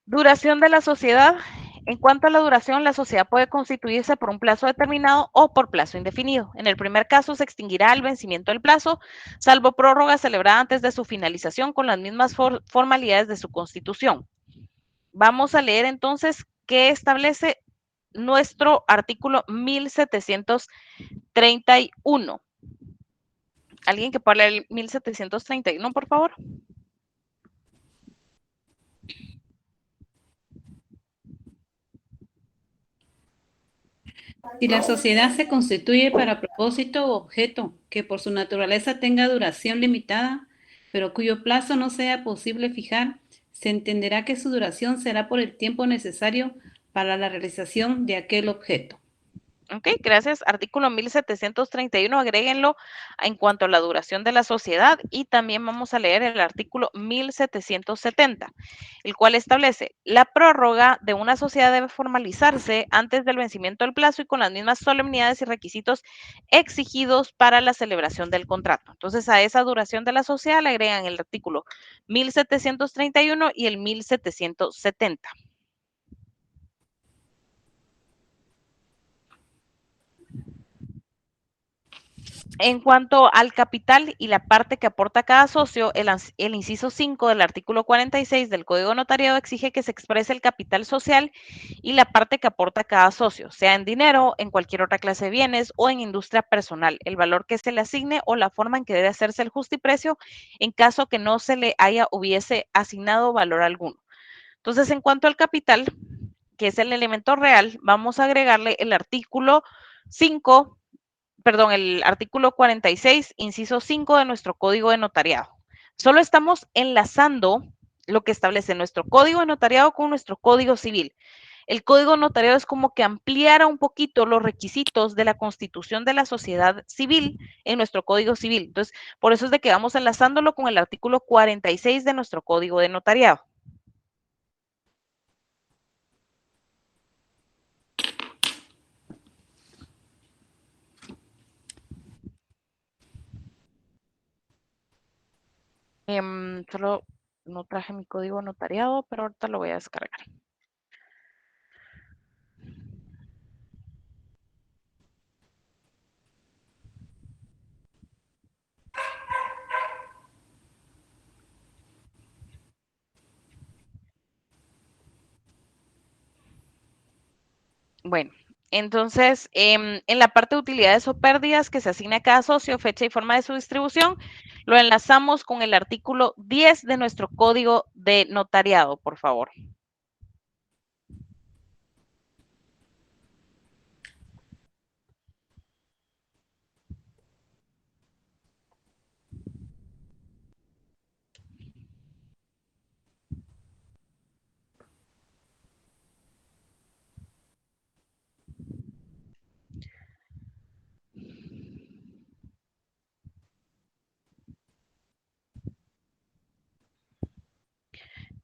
Duración de la sociedad. En cuanto a la duración, la sociedad puede constituirse por un plazo determinado o por plazo indefinido. En el primer caso, se extinguirá al vencimiento del plazo, salvo prórroga celebrada antes de su finalización con las mismas formalidades de su constitución. Vamos a leer entonces qué establece nuestro artículo 1731. ¿Alguien que pueda leer el 1731, por favor? Si la sociedad se constituye para propósito o objeto que por su naturaleza tenga duración limitada, pero cuyo plazo no sea posible fijar, se entenderá que su duración será por el tiempo necesario para la realización de aquel objeto. Ok, gracias. Artículo 1731, agréguenlo en cuanto a la duración de la sociedad y también vamos a leer el artículo 1770, el cual establece la prórroga de una sociedad debe formalizarse antes del vencimiento del plazo y con las mismas solemnidades y requisitos exigidos para la celebración del contrato. Entonces, a esa duración de la sociedad le agregan el artículo 1731 y el 1770. En cuanto al capital y la parte que aporta cada socio, el inciso 5 del artículo 46 del Código Notariado exige que se exprese el capital social y la parte que aporta cada socio, sea en dinero, en cualquier otra clase de bienes o en industria personal, el valor que se le asigne o la forma en que debe hacerse el justiprecio en caso que no se le hubiese asignado valor alguno. Entonces, en cuanto al capital, que es el elemento real, vamos a agregarle el artículo 5, perdón, el artículo 46, inciso 5 de nuestro código de notariado. Solo estamos enlazando lo que establece nuestro código de notariado con nuestro código civil. El código notariado es como que ampliara un poquito los requisitos de la constitución de la sociedad civil en nuestro código civil. Entonces, por eso es de que vamos enlazándolo con el artículo 46 de nuestro código de notariado. Solo no traje mi código notariado, pero ahorita lo voy a descargar. Bueno, entonces, en la parte de utilidades o pérdidas que se asigna a cada socio, fecha y forma de su distribución, lo enlazamos con el artículo 10 de nuestro código de notariado, por favor.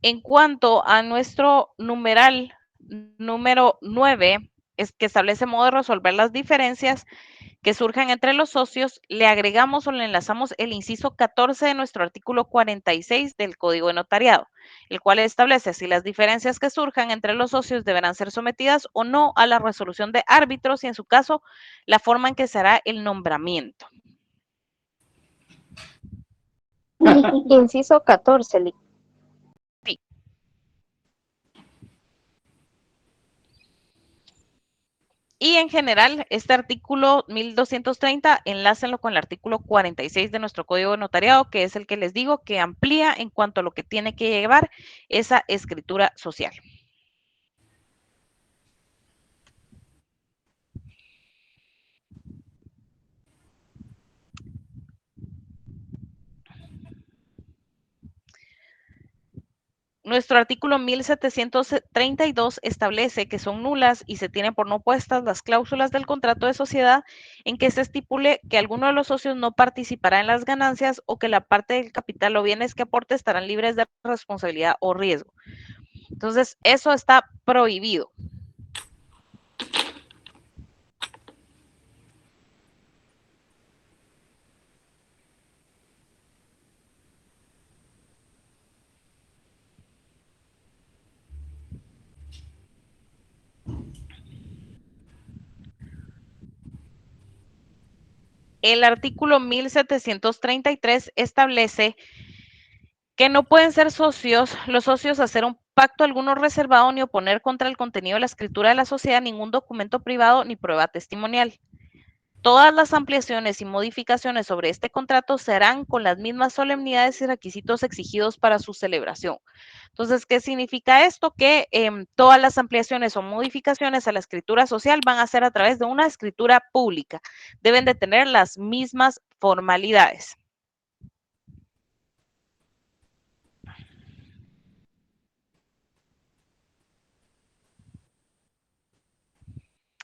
En cuanto a nuestro numeral número 9, es que establece modo de resolver las diferencias que surjan entre los socios, le agregamos o le enlazamos el inciso 14 de nuestro artículo 46 del Código de Notariado, el cual establece si las diferencias que surjan entre los socios deberán ser sometidas o no a la resolución de árbitros y, en su caso, la forma en que se hará el nombramiento. Inciso 14, Lic. Sí. Y en general, este artículo 1230, enlácenlo con el artículo 46 de nuestro Código de Notariado, que es el que les digo que amplía en cuanto a lo que tiene que llevar esa escritura social. Nuestro artículo 1732 establece que son nulas y se tienen por no puestas las cláusulas del contrato de sociedad en que se estipule que alguno de los socios no participará en las ganancias o que la parte del capital o bienes que aporte estarán libres de responsabilidad o riesgo. Entonces, eso está prohibido. El artículo 1733 establece que no pueden ser los socios hacer un pacto alguno reservado ni oponer contra el contenido de la escritura de la sociedad ningún documento privado ni prueba testimonial. Todas las ampliaciones y modificaciones sobre este contrato serán con las mismas solemnidades y requisitos exigidos para su celebración. Entonces, ¿qué significa esto? Que todas las ampliaciones o modificaciones a la escritura social van a ser a través de una escritura pública. Deben de tener las mismas formalidades.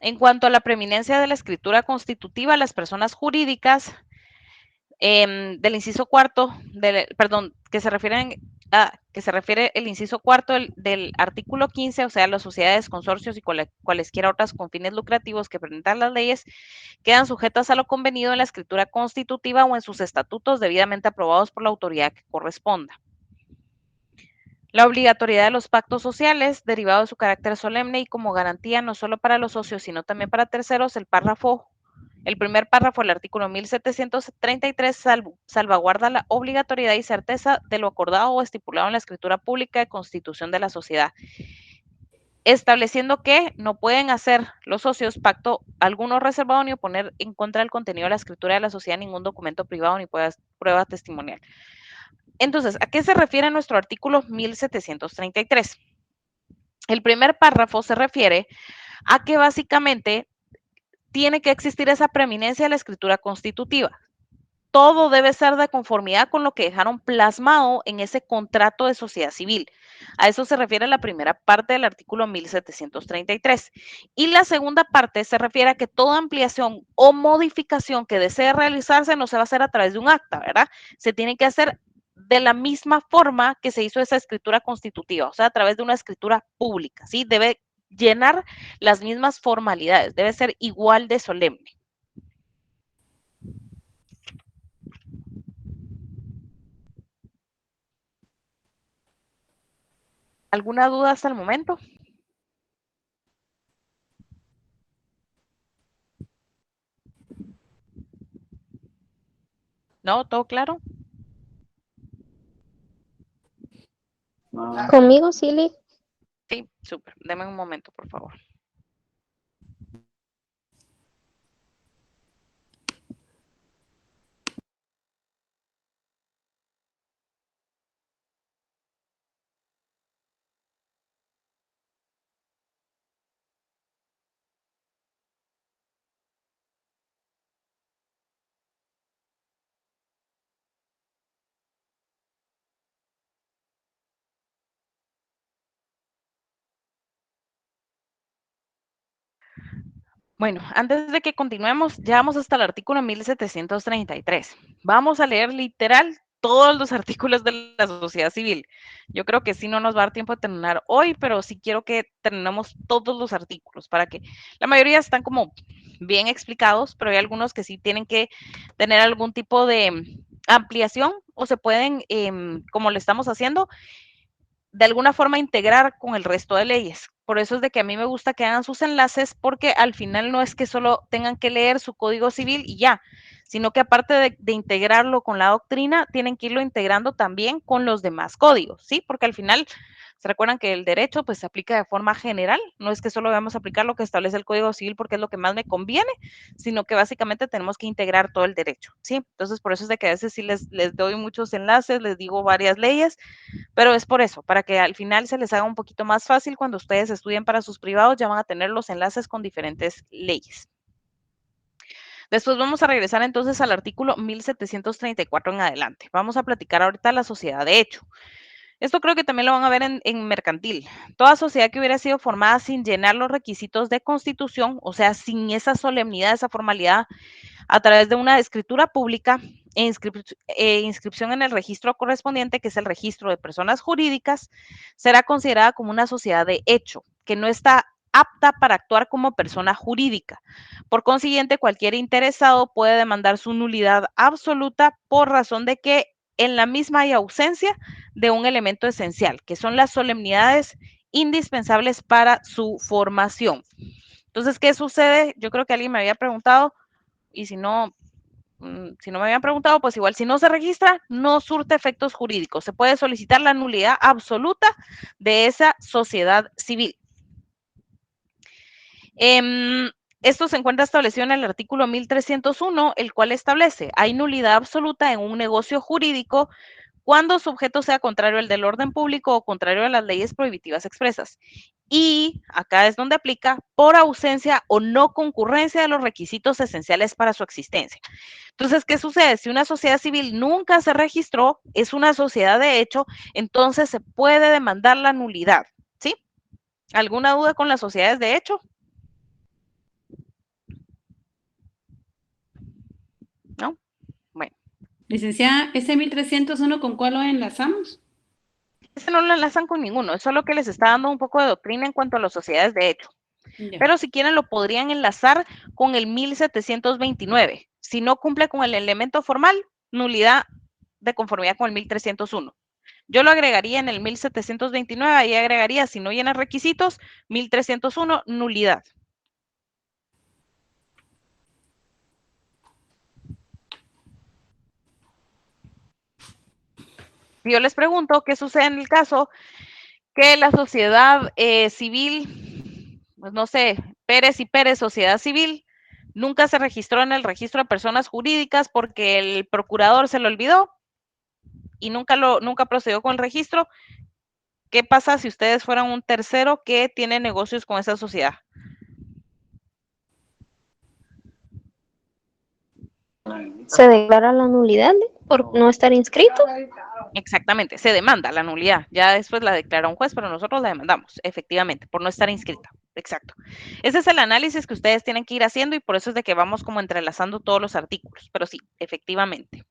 En cuanto a la preeminencia de la escritura constitutiva, las personas jurídicas del inciso cuarto, que se refiere el inciso cuarto del artículo 15, o sea, las sociedades, consorcios y cualesquiera otras con fines lucrativos que presentan las leyes, quedan sujetas a lo convenido en la escritura constitutiva o en sus estatutos debidamente aprobados por la autoridad que corresponda. La obligatoriedad de los pactos sociales, derivado de su carácter solemne y como garantía no solo para los socios, sino también para terceros, el primer párrafo del artículo 1733 salvaguarda la obligatoriedad y certeza de lo acordado o estipulado en la escritura pública de constitución de la sociedad, estableciendo que no pueden hacer los socios pacto alguno reservado ni oponer en contra del contenido de la escritura de la sociedad ningún documento privado ni prueba testimonial. Entonces, ¿a qué se refiere nuestro artículo 1733? El primer párrafo se refiere a que básicamente tiene que existir esa preeminencia de la escritura constitutiva. Todo debe ser de conformidad con lo que dejaron plasmado en ese contrato de sociedad civil. A eso se refiere la primera parte del artículo 1733. Y la segunda parte se refiere a que toda ampliación o modificación que desee realizarse no se va a hacer a través de un acta, ¿verdad? Se tiene que hacer de la misma forma que se hizo esa escritura constitutiva, o sea, a través de una escritura pública, ¿sí? Debe llenar las mismas formalidades, debe ser igual de solemne. ¿Alguna duda hasta el momento? ¿No? ¿Todo claro? Conmigo, sí, Lic. Sí, súper. Deme un momento, por favor. Bueno, antes de que continuemos, ya vamos hasta el artículo 1733. Vamos a leer literal todos los artículos de la sociedad civil. Yo creo que sí no nos va a dar tiempo de terminar hoy, pero sí quiero que terminemos todos los artículos para que la mayoría están como bien explicados, pero hay algunos que sí tienen que tener algún tipo de ampliación o se pueden, como lo estamos haciendo, de alguna forma integrar con el resto de leyes. Por eso es de que a mí me gusta que hagan sus enlaces, porque al final no es que solo tengan que leer su código civil y ya, sino que aparte de integrarlo con la doctrina, tienen que irlo integrando también con los demás códigos, ¿sí? Porque al final, ¿se recuerdan que el derecho pues se aplica de forma general? No es que solo vamos a aplicar lo que establece el código civil porque es lo que más me conviene, sino que básicamente tenemos que integrar todo el derecho, ¿sí? Entonces, por eso es de que a veces sí les doy muchos enlaces, les digo varias leyes, pero es por eso, para que al final se les haga un poquito más fácil cuando ustedes estudien para sus privados, ya van a tener los enlaces con diferentes leyes. Después vamos a regresar entonces al artículo 1734 en adelante. Vamos a platicar ahorita la sociedad de hecho. Esto creo que también lo van a ver en mercantil. Toda sociedad que hubiera sido formada sin llenar los requisitos de constitución, o sea, sin esa solemnidad, esa formalidad, a través de una escritura pública e inscripción en el registro correspondiente, que es el registro de personas jurídicas, será considerada como una sociedad de hecho, que no está apta para actuar como persona jurídica. Por consiguiente, cualquier interesado puede demandar su nulidad absoluta por razón de que en la misma hay ausencia de un elemento esencial, que son las solemnidades indispensables para su formación. Entonces, ¿qué sucede? Yo creo que alguien me había preguntado, y si no me habían preguntado, pues igual, si no se registra, no surte efectos jurídicos. Se puede solicitar la nulidad absoluta de esa sociedad civil. Esto se encuentra establecido en el artículo 1301, el cual establece, hay nulidad absoluta en un negocio jurídico cuando su objeto sea contrario al del orden público o contrario a las leyes prohibitivas expresas. Y acá es donde aplica por ausencia o no concurrencia de los requisitos esenciales para su existencia. Entonces, ¿qué sucede? Si una sociedad civil nunca se registró, es una sociedad de hecho, entonces se puede demandar la nulidad, ¿sí? ¿Alguna duda con las sociedades de hecho? ¿No? Bueno. Licenciada, ¿ese 1301 con cuál lo enlazamos? Ese no lo enlazan con ninguno, es solo que les está dando un poco de doctrina en cuanto a las sociedades de hecho. Ya. Pero si quieren lo podrían enlazar con el 1729. Si no cumple con el elemento formal, nulidad de conformidad con el 1301. Yo lo agregaría en el 1729, ahí agregaría, si no llena requisitos, 1301, nulidad. Yo les pregunto, ¿qué sucede en el caso que la sociedad civil, pues no sé, Pérez y Pérez, sociedad civil, nunca se registró en el registro de personas jurídicas porque el procurador se lo olvidó y nunca procedió con el registro? ¿Qué pasa si ustedes fueran un tercero que tiene negocios con esa sociedad? Se declara la nulidad por no estar inscrito. Exactamente, se demanda la nulidad. Ya después la declara un juez, pero nosotros la demandamos, efectivamente, por no estar inscrita. Exacto. Ese es el análisis que ustedes tienen que ir haciendo y por eso es de que vamos como entrelazando todos los artículos. Pero sí, efectivamente.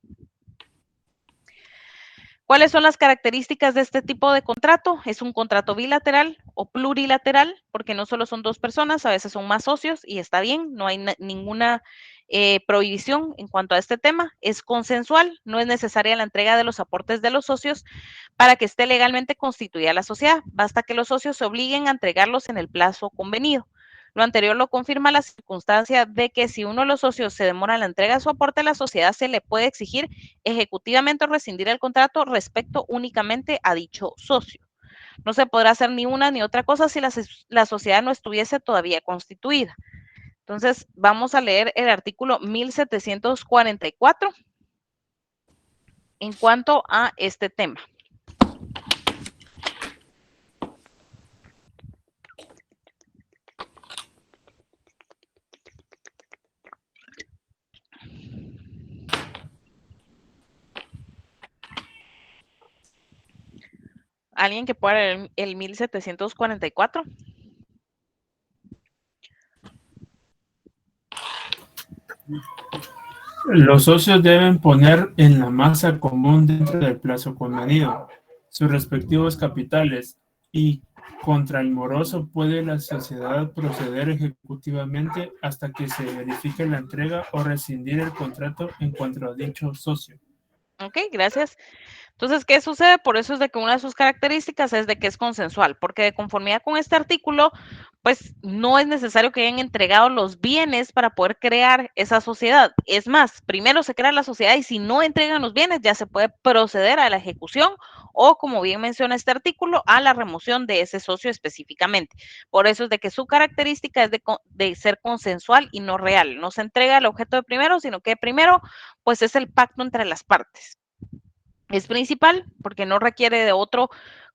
¿Cuáles son las características de este tipo de contrato? Es un contrato bilateral o plurilateral, porque no solo son dos personas, a veces son más socios y está bien, no hay ninguna prohibición en cuanto a este tema. Es consensual, no es necesaria la entrega de los aportes de los socios para que esté legalmente constituida la sociedad. Basta que los socios se obliguen a entregarlos en el plazo convenido. Lo anterior lo confirma la circunstancia de que si uno de los socios se demora en la entrega de su aporte, la sociedad se le puede exigir ejecutivamente o rescindir el contrato respecto únicamente a dicho socio. No se podrá hacer ni una ni otra cosa si la sociedad no estuviese todavía constituida. Entonces, vamos a leer el artículo 1744 en cuanto a este tema. ¿Alguien que pueda leer el 1744? Los socios deben poner en la masa común dentro del plazo convenido sus respectivos capitales y contra el moroso puede la sociedad proceder ejecutivamente hasta que se verifique la entrega o rescindir el contrato en cuanto a dicho socio. Ok, gracias. Entonces, ¿qué sucede? Por eso es de que una de sus características es de que es consensual, porque de conformidad con este artículo, pues no es necesario que hayan entregado los bienes para poder crear esa sociedad. Es más, primero se crea la sociedad y si no entregan los bienes, ya se puede proceder a la ejecución o, como bien menciona este artículo, a la remoción de ese socio específicamente. Por eso es de que su característica es de ser consensual y no real. No se entrega el objeto de primero, sino que primero, pues es el pacto entre las partes. Es principal porque no requiere de otro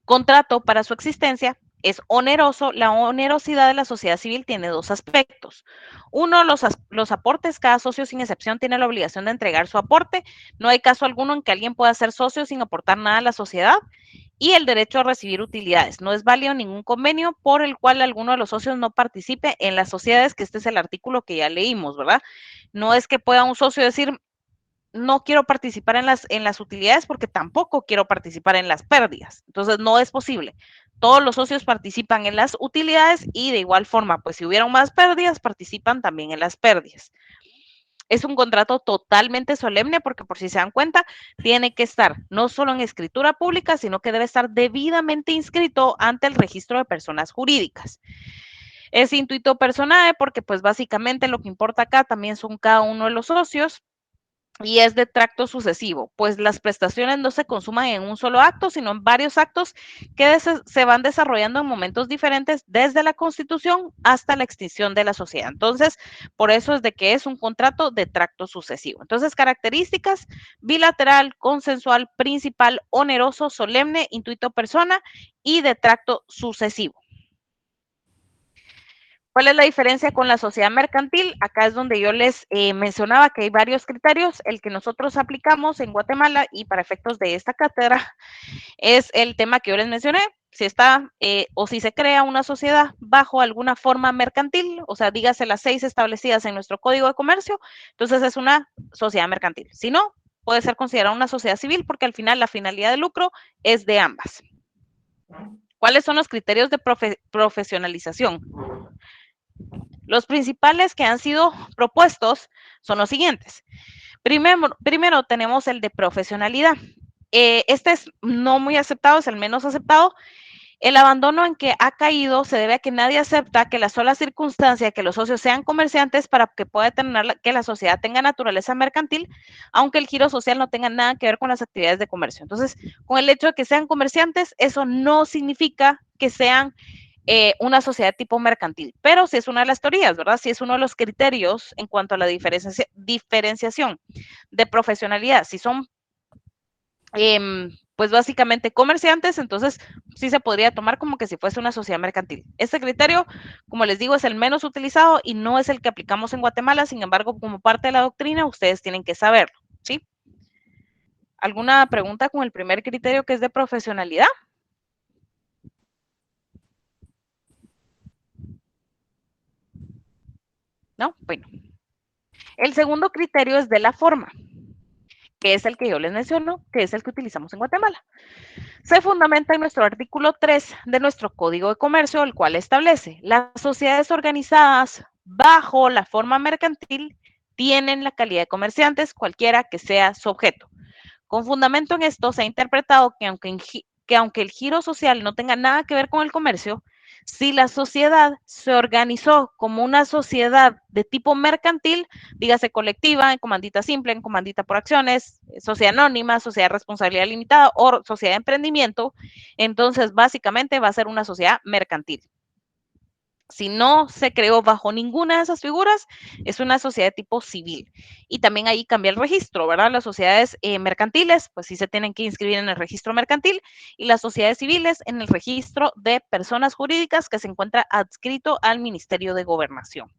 contrato para su existencia. Es oneroso. La onerosidad de la sociedad civil tiene dos aspectos. Uno, los aportes. Cada socio sin excepción tiene la obligación de entregar su aporte. No hay caso alguno en que alguien pueda ser socio sin aportar nada a la sociedad. Y el derecho a recibir utilidades. No es válido ningún convenio por el cual alguno de los socios no participe en las sociedades, que este es el artículo que ya leímos, ¿verdad? No es que pueda un socio decir, no quiero participar en las utilidades porque tampoco quiero participar en las pérdidas. Entonces, no es posible. Todos los socios participan en las utilidades y de igual forma, pues si hubieran más pérdidas, participan también en las pérdidas. Es un contrato totalmente solemne porque, por si se dan cuenta, tiene que estar no solo en escritura pública, sino que debe estar debidamente inscrito ante el registro de personas jurídicas. Es intuito personae porque, pues básicamente lo que importa acá también son cada uno de los socios. Y es de tracto sucesivo, pues las prestaciones no se consuman en un solo acto, sino en varios actos que se van desarrollando en momentos diferentes desde la constitución hasta la extinción de la sociedad. Entonces, por eso es de que es un contrato de tracto sucesivo. Entonces, características: bilateral, consensual, principal, oneroso, solemne, intuito persona y de tracto sucesivo. ¿Cuál es la diferencia con la sociedad mercantil? Acá es donde yo les mencionaba que hay varios criterios. El que nosotros aplicamos en Guatemala y para efectos de esta cátedra es el tema que yo les mencioné. Si está o si se crea una sociedad bajo alguna forma mercantil, o sea, dígase las 6 establecidas en nuestro Código de Comercio, entonces es una sociedad mercantil. Si no, puede ser considerada una sociedad civil porque al final la finalidad de lucro es de ambas. ¿Cuáles son los criterios de profesionalización? Los principales que han sido propuestos son los siguientes. Primero tenemos el de profesionalidad. Este es no muy aceptado, es el menos aceptado. El abandono en que ha caído se debe a que nadie acepta que la sola circunstancia de que los socios sean comerciantes para que pueda tener que la sociedad tenga naturaleza mercantil, aunque el giro social no tenga nada que ver con las actividades de comercio. Entonces, con el hecho de que sean comerciantes, eso no significa que sean una sociedad tipo mercantil, pero sí es una de las teorías, ¿verdad? Sí es uno de los criterios en cuanto a la diferenciación de profesionalidad. Si son, pues básicamente comerciantes, entonces sí se podría tomar como que si fuese una sociedad mercantil. Este criterio, como les digo, es el menos utilizado y no es el que aplicamos en Guatemala, sin embargo, como parte de la doctrina, ustedes tienen que saberlo, ¿sí? ¿Alguna pregunta con el primer criterio que es de profesionalidad? ¿No? Bueno. El segundo criterio es de la forma, que es el que yo les menciono, que es el que utilizamos en Guatemala. Se fundamenta en nuestro artículo 3 de nuestro Código de Comercio, el cual establece: las sociedades organizadas bajo la forma mercantil tienen la calidad de comerciantes, cualquiera que sea su objeto. Con fundamento en esto, se ha interpretado que aunque el giro social no tenga nada que ver con el comercio, si la sociedad se organizó como una sociedad de tipo mercantil, dígase colectiva, en comandita simple, en comandita por acciones, sociedad anónima, sociedad de responsabilidad limitada o sociedad de emprendimiento, entonces básicamente va a ser una sociedad mercantil. Si no se creó bajo ninguna de esas figuras, es una sociedad de tipo civil. Y también ahí cambia el registro, ¿verdad? Las sociedades mercantiles, pues sí se tienen que inscribir en el registro mercantil, y las sociedades civiles en el registro de personas jurídicas que se encuentra adscrito al Ministerio de Gobernación.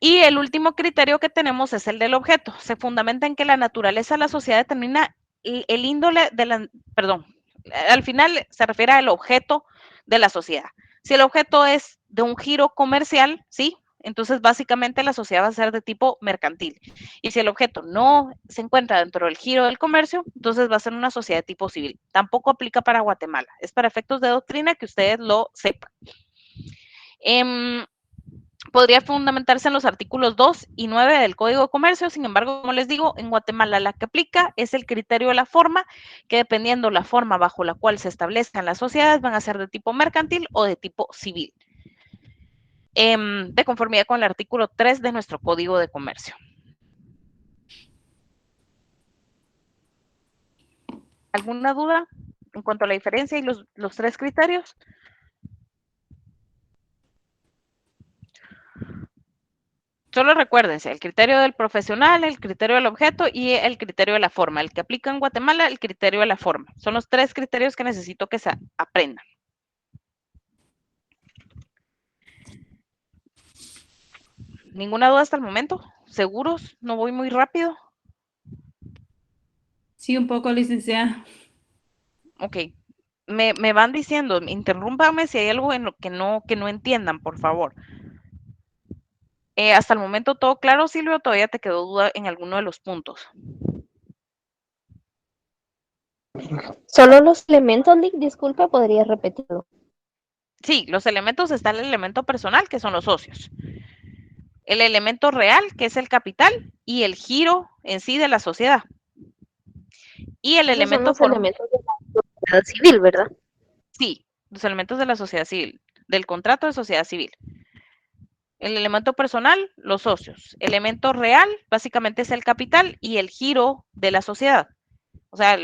Y el último criterio que tenemos es el del objeto. Se fundamenta en que la naturaleza de la sociedad determina el índole de la, perdón, al final se refiere al objeto de la sociedad. Si el objeto es de un giro comercial, ¿sí? entonces básicamente la sociedad va a ser de tipo mercantil. Y si el objeto no se encuentra dentro del giro del comercio, entonces va a ser una sociedad de tipo civil. Tampoco aplica para Guatemala. Es para efectos de doctrina que ustedes lo sepan. Podría fundamentarse en los artículos 2 y 9 del Código de Comercio. Sin embargo, como les digo, en Guatemala la que aplica es el criterio de la forma, que dependiendo la forma bajo la cual se establezcan las sociedades, van a ser de tipo mercantil o de tipo civil, de conformidad con el artículo 3 de nuestro Código de Comercio. ¿Alguna duda en cuanto a la diferencia y los tres criterios? Solo recuérdense, el criterio del profesional, el criterio del objeto y el criterio de la forma. El que aplica en Guatemala, el criterio de la forma. Son los tres criterios que necesito que se aprendan. ¿Ninguna duda hasta el momento? ¿Seguros? ¿No voy muy rápido? Sí, un poco, licenciada. Ok. Me van diciendo, interrúmpame si hay algo en lo que no entiendan, por favor. Hasta el momento todo claro, Silvio, ¿todavía te quedó duda en alguno de los puntos? Solo los elementos, Lick, disculpa, ¿podrías repetirlo? Sí, los elementos, está el elemento personal, que son los socios. El elemento real, que es el capital, y el giro en sí de la sociedad. Y el Esos son elemento los elementos de la sociedad civil, ¿verdad? Sí, los elementos de la sociedad civil, del contrato de sociedad civil. El elemento personal, los socios. Elemento real, básicamente es el capital y el giro de la sociedad. O sea,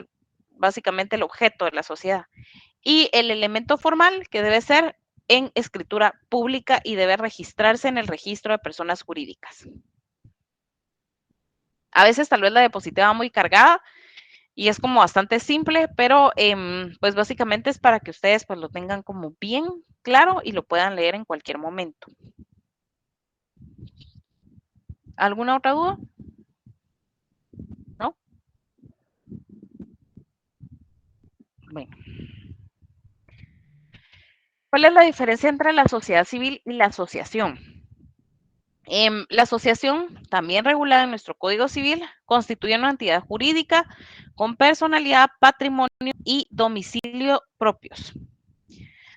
básicamente el objeto de la sociedad. Y el elemento formal, que debe ser en escritura pública y debe registrarse en el registro de personas jurídicas. A veces tal vez la diapositiva va muy cargada y es como bastante simple, pero pues básicamente es para que ustedes pues lo tengan como bien claro y lo puedan leer en cualquier momento. ¿Alguna otra duda? ¿No? Bueno. ¿Cuál es la diferencia entre la sociedad civil y la asociación? La asociación, también regulada en nuestro Código Civil, constituye una entidad jurídica con personalidad, patrimonio y domicilio propios,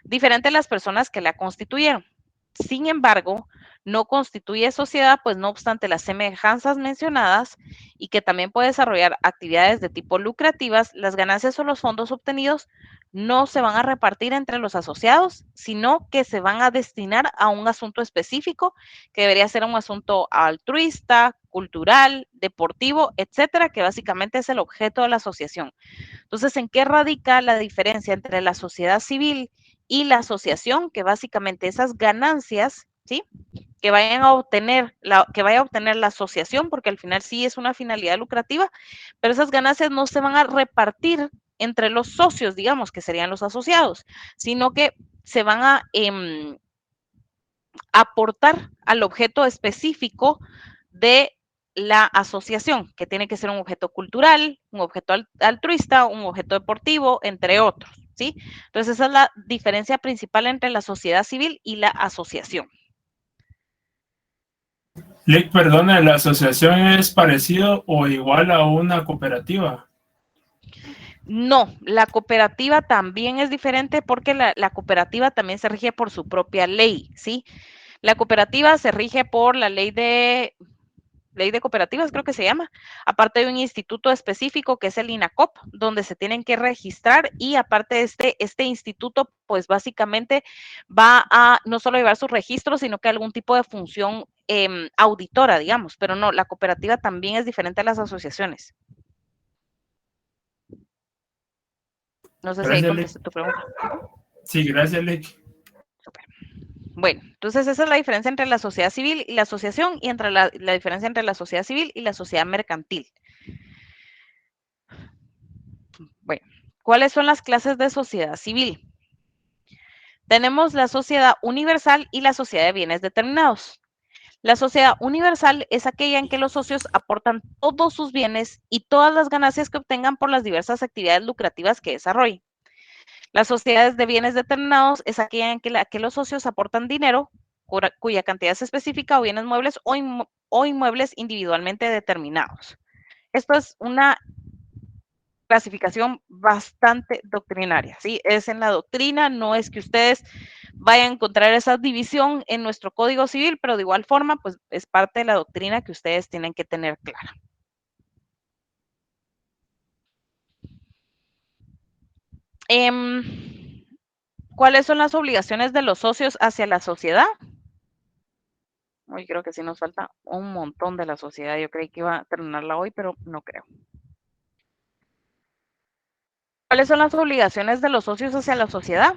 diferente a las personas que la constituyeron. Sin embargo, no constituye sociedad, pues no obstante las semejanzas mencionadas y que también puede desarrollar actividades de tipo lucrativas, las ganancias o los fondos obtenidos no se van a repartir entre los asociados, sino que se van a destinar a un asunto específico que debería ser un asunto altruista, cultural, deportivo, etcétera, que básicamente es el objeto de la asociación. Entonces, ¿en qué radica la diferencia entre la sociedad civil y la asociación? Que básicamente esas ganancias, ¿sí?, que vaya a obtener la asociación, porque al final sí es una finalidad lucrativa, pero esas ganancias no se van a repartir entre los socios, digamos, que serían los asociados, sino que se van a aportar al objeto específico de la asociación, que tiene que ser un objeto cultural, un objeto altruista, un objeto deportivo, entre otros, ¿sí? Entonces, esa es la diferencia principal entre la sociedad civil y la asociación. Lick, perdona, ¿la asociación es parecido o igual a una cooperativa? No, la cooperativa también es diferente porque la cooperativa también se rige por su propia ley, ¿sí? La cooperativa se rige por la ley de cooperativas, creo que se llama, aparte de un instituto específico que es el INACOP, donde se tienen que registrar, y aparte de este instituto, pues básicamente va a no solo llevar sus registros, sino que algún tipo de función auditora, digamos, pero no, la cooperativa también es diferente a las asociaciones. No sé si ahí contesté tu pregunta. Sí, gracias, Lick. Super. Bueno, entonces esa es la diferencia entre la sociedad civil y la asociación, y entre la diferencia entre la sociedad civil y la sociedad mercantil. Bueno, ¿cuáles son las clases de sociedad civil? Tenemos la sociedad universal y la sociedad de bienes determinados. La sociedad universal es aquella en que los socios aportan todos sus bienes y todas las ganancias que obtengan por las diversas actividades lucrativas que desarrollen. Las sociedades de bienes determinados es aquella en que los socios aportan dinero cuya cantidad es específica, o bienes muebles o inmuebles individualmente determinados. Esto es una clasificación bastante doctrinaria, ¿sí? Es en la doctrina, no es que ustedes vayan a encontrar esa división en nuestro Código Civil, pero de igual forma, pues es parte de la doctrina que ustedes tienen que tener clara. ¿Cuáles son las obligaciones de los socios hacia la sociedad? Hoy creo que sí nos falta un montón de la sociedad. Yo creí que iba a terminarla hoy, pero no creo. ¿Cuáles son las obligaciones de los socios hacia la sociedad?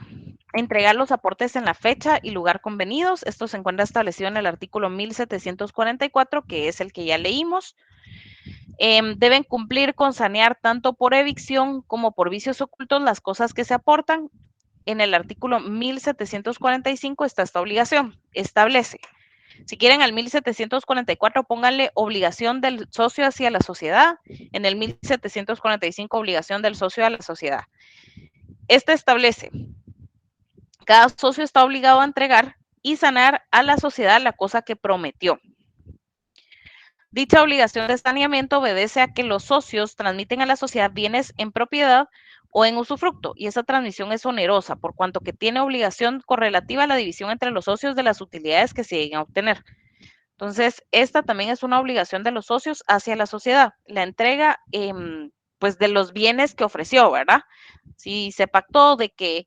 Entregar los aportes en la fecha y lugar convenidos. Esto se encuentra establecido en el artículo 1744, que es el que ya leímos. Deben cumplir con sanear tanto por evicción como por vicios ocultos las cosas que se aportan. En el artículo 1745 está esta obligación. Establece. Si quieren, al 1744 pónganle obligación del socio hacia la sociedad. En el 1745, obligación del socio a la sociedad. Este establece, cada socio está obligado a entregar y sanar a la sociedad la cosa que prometió. Dicha obligación de saneamiento obedece a que los socios transmiten a la sociedad bienes en propiedad o en usufructo, y esa transmisión es onerosa, por cuanto que tiene obligación correlativa a la división entre los socios de las utilidades que se lleguen a obtener. Entonces, esta también es una obligación de los socios hacia la sociedad, la entrega pues de los bienes que ofreció, ¿verdad? Si se pactó de que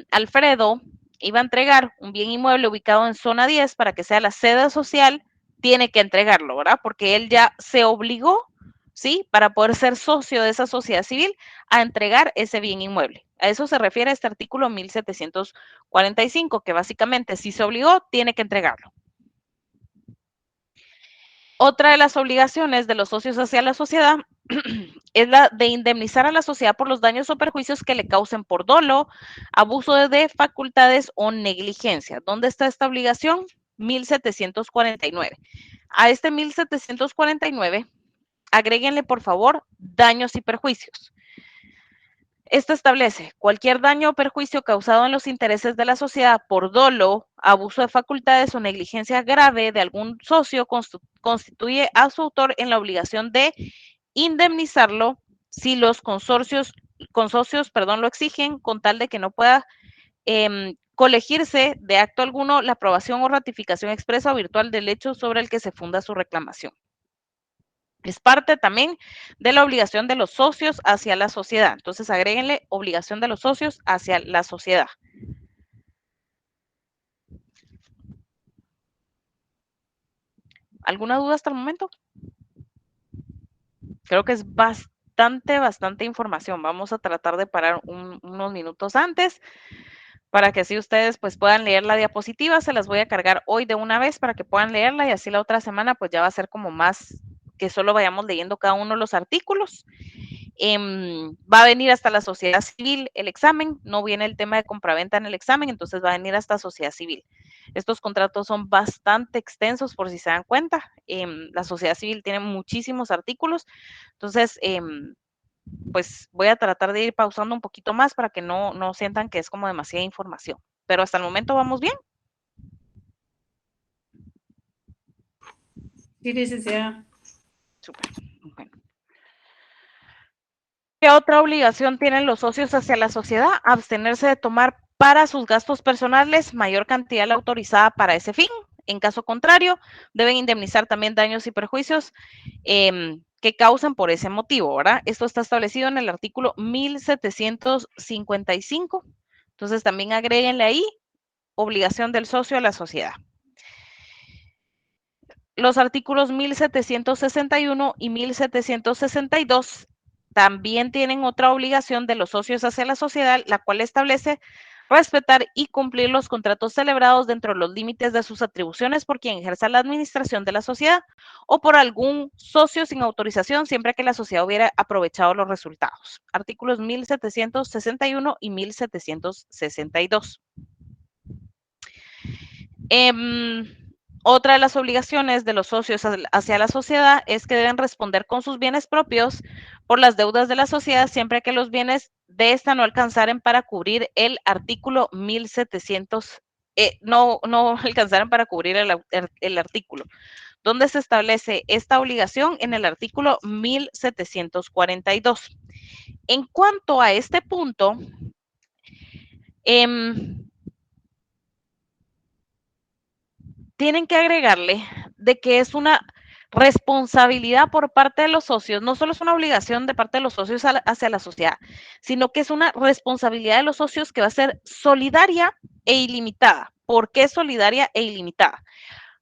Alfredo iba a entregar un bien inmueble ubicado en zona 10 para que sea la sede social, tiene que entregarlo, ¿verdad? Porque él ya se obligó, ¿sí? Para poder ser socio de esa sociedad civil a entregar ese bien inmueble. A eso se refiere este artículo 1745, que básicamente si se obligó, tiene que entregarlo. Otra de las obligaciones de los socios hacia la sociedad es la de indemnizar a la sociedad por los daños o perjuicios que le causen por dolo, abuso de facultades o negligencia. ¿Dónde está esta obligación? 1749. A este 1749, agréguenle por favor daños y perjuicios. Esto establece cualquier daño o perjuicio causado en los intereses de la sociedad por dolo, abuso de facultades o negligencia grave de algún socio constituye a su autor en la obligación de indemnizarlo si los consorcios lo exigen, con tal de que no pueda colegirse de acto alguno la aprobación o ratificación expresa o virtual del hecho sobre el que se funda su reclamación. Es parte también de la obligación de los socios hacia la sociedad. Entonces, agréguenle obligación de los socios hacia la sociedad. ¿Alguna duda hasta el momento? Creo que es bastante información. Vamos a tratar de parar unos minutos antes para que así ustedes pues puedan leer la diapositiva. Se las voy a cargar hoy de una vez para que puedan leerla, y así la otra semana pues ya va a ser como más que solo vayamos leyendo cada uno de los artículos. Va a venir hasta la sociedad civil el examen, no viene el tema de compraventa en el examen, entonces va a venir hasta sociedad civil. Estos contratos son bastante extensos, por si se dan cuenta. La sociedad civil tiene muchísimos artículos, entonces pues voy a tratar de ir pausando un poquito más para que no sientan que es como demasiada información. Pero hasta el momento vamos bien. Sí, licenciada. Súper. Bueno. ¿Qué otra obligación tienen los socios hacia la sociedad? Abstenerse de tomar para sus gastos personales mayor cantidad de la autorizada para ese fin. En caso contrario, deben indemnizar también daños y perjuicios que causan por ese motivo, ¿verdad? Esto está establecido en el artículo 1755. Entonces, también agréguenle ahí obligación del socio a la sociedad. Los artículos 1761 y 1762 también tienen otra obligación de los socios hacia la sociedad, la cual establece respetar y cumplir los contratos celebrados dentro de los límites de sus atribuciones por quien ejerza la administración de la sociedad o por algún socio sin autorización, siempre que la sociedad hubiera aprovechado los resultados. Artículos 1761 y 1762. Otra de las obligaciones de los socios hacia la sociedad es que deben responder con sus bienes propios por las deudas de la sociedad, siempre que los bienes de esta no alcanzaren para cubrir el artículo 1762. no alcanzaran para cubrir el artículo. ¿Dónde se establece esta obligación? En el artículo 1742. En cuanto a este punto, tienen que agregarle de que es una responsabilidad por parte de los socios, no solo es una obligación de parte de los socios hacia la sociedad, sino que es una responsabilidad de los socios que va a ser solidaria e ilimitada. ¿Por qué solidaria e ilimitada?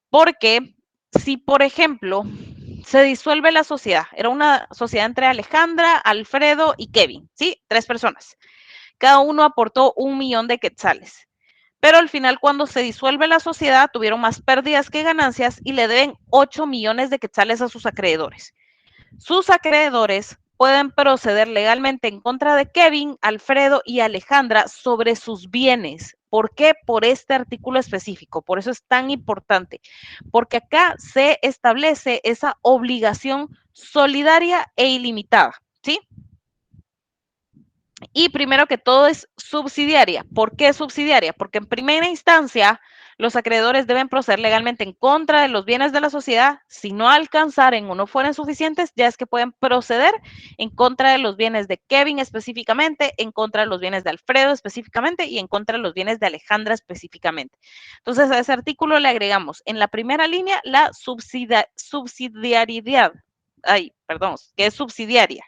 Porque si, por ejemplo, se disuelve la sociedad, era una sociedad entre Alejandra, Alfredo y Kevin, ¿sí? 3 personas. Cada uno aportó 1,000,000 de quetzales. Pero al final, cuando se disuelve la sociedad, tuvieron más pérdidas que ganancias y le deben 8 millones de quetzales a sus acreedores. Sus acreedores pueden proceder legalmente en contra de Kevin, Alfredo y Alejandra sobre sus bienes. ¿Por qué? Por este artículo específico. Por eso es tan importante. Porque acá se establece esa obligación solidaria e ilimitada, ¿sí? Y primero que todo es subsidiaria. ¿Por qué subsidiaria? Porque en primera instancia los acreedores deben proceder legalmente en contra de los bienes de la sociedad. Si no alcanzaren o no fueren suficientes, ya es que pueden proceder en contra de los bienes de Kevin específicamente, en contra de los bienes de Alfredo específicamente y en contra de los bienes de Alejandra específicamente. Entonces a ese artículo le agregamos en la primera línea la subsidiariedad. Ay, perdón, que es subsidiaria.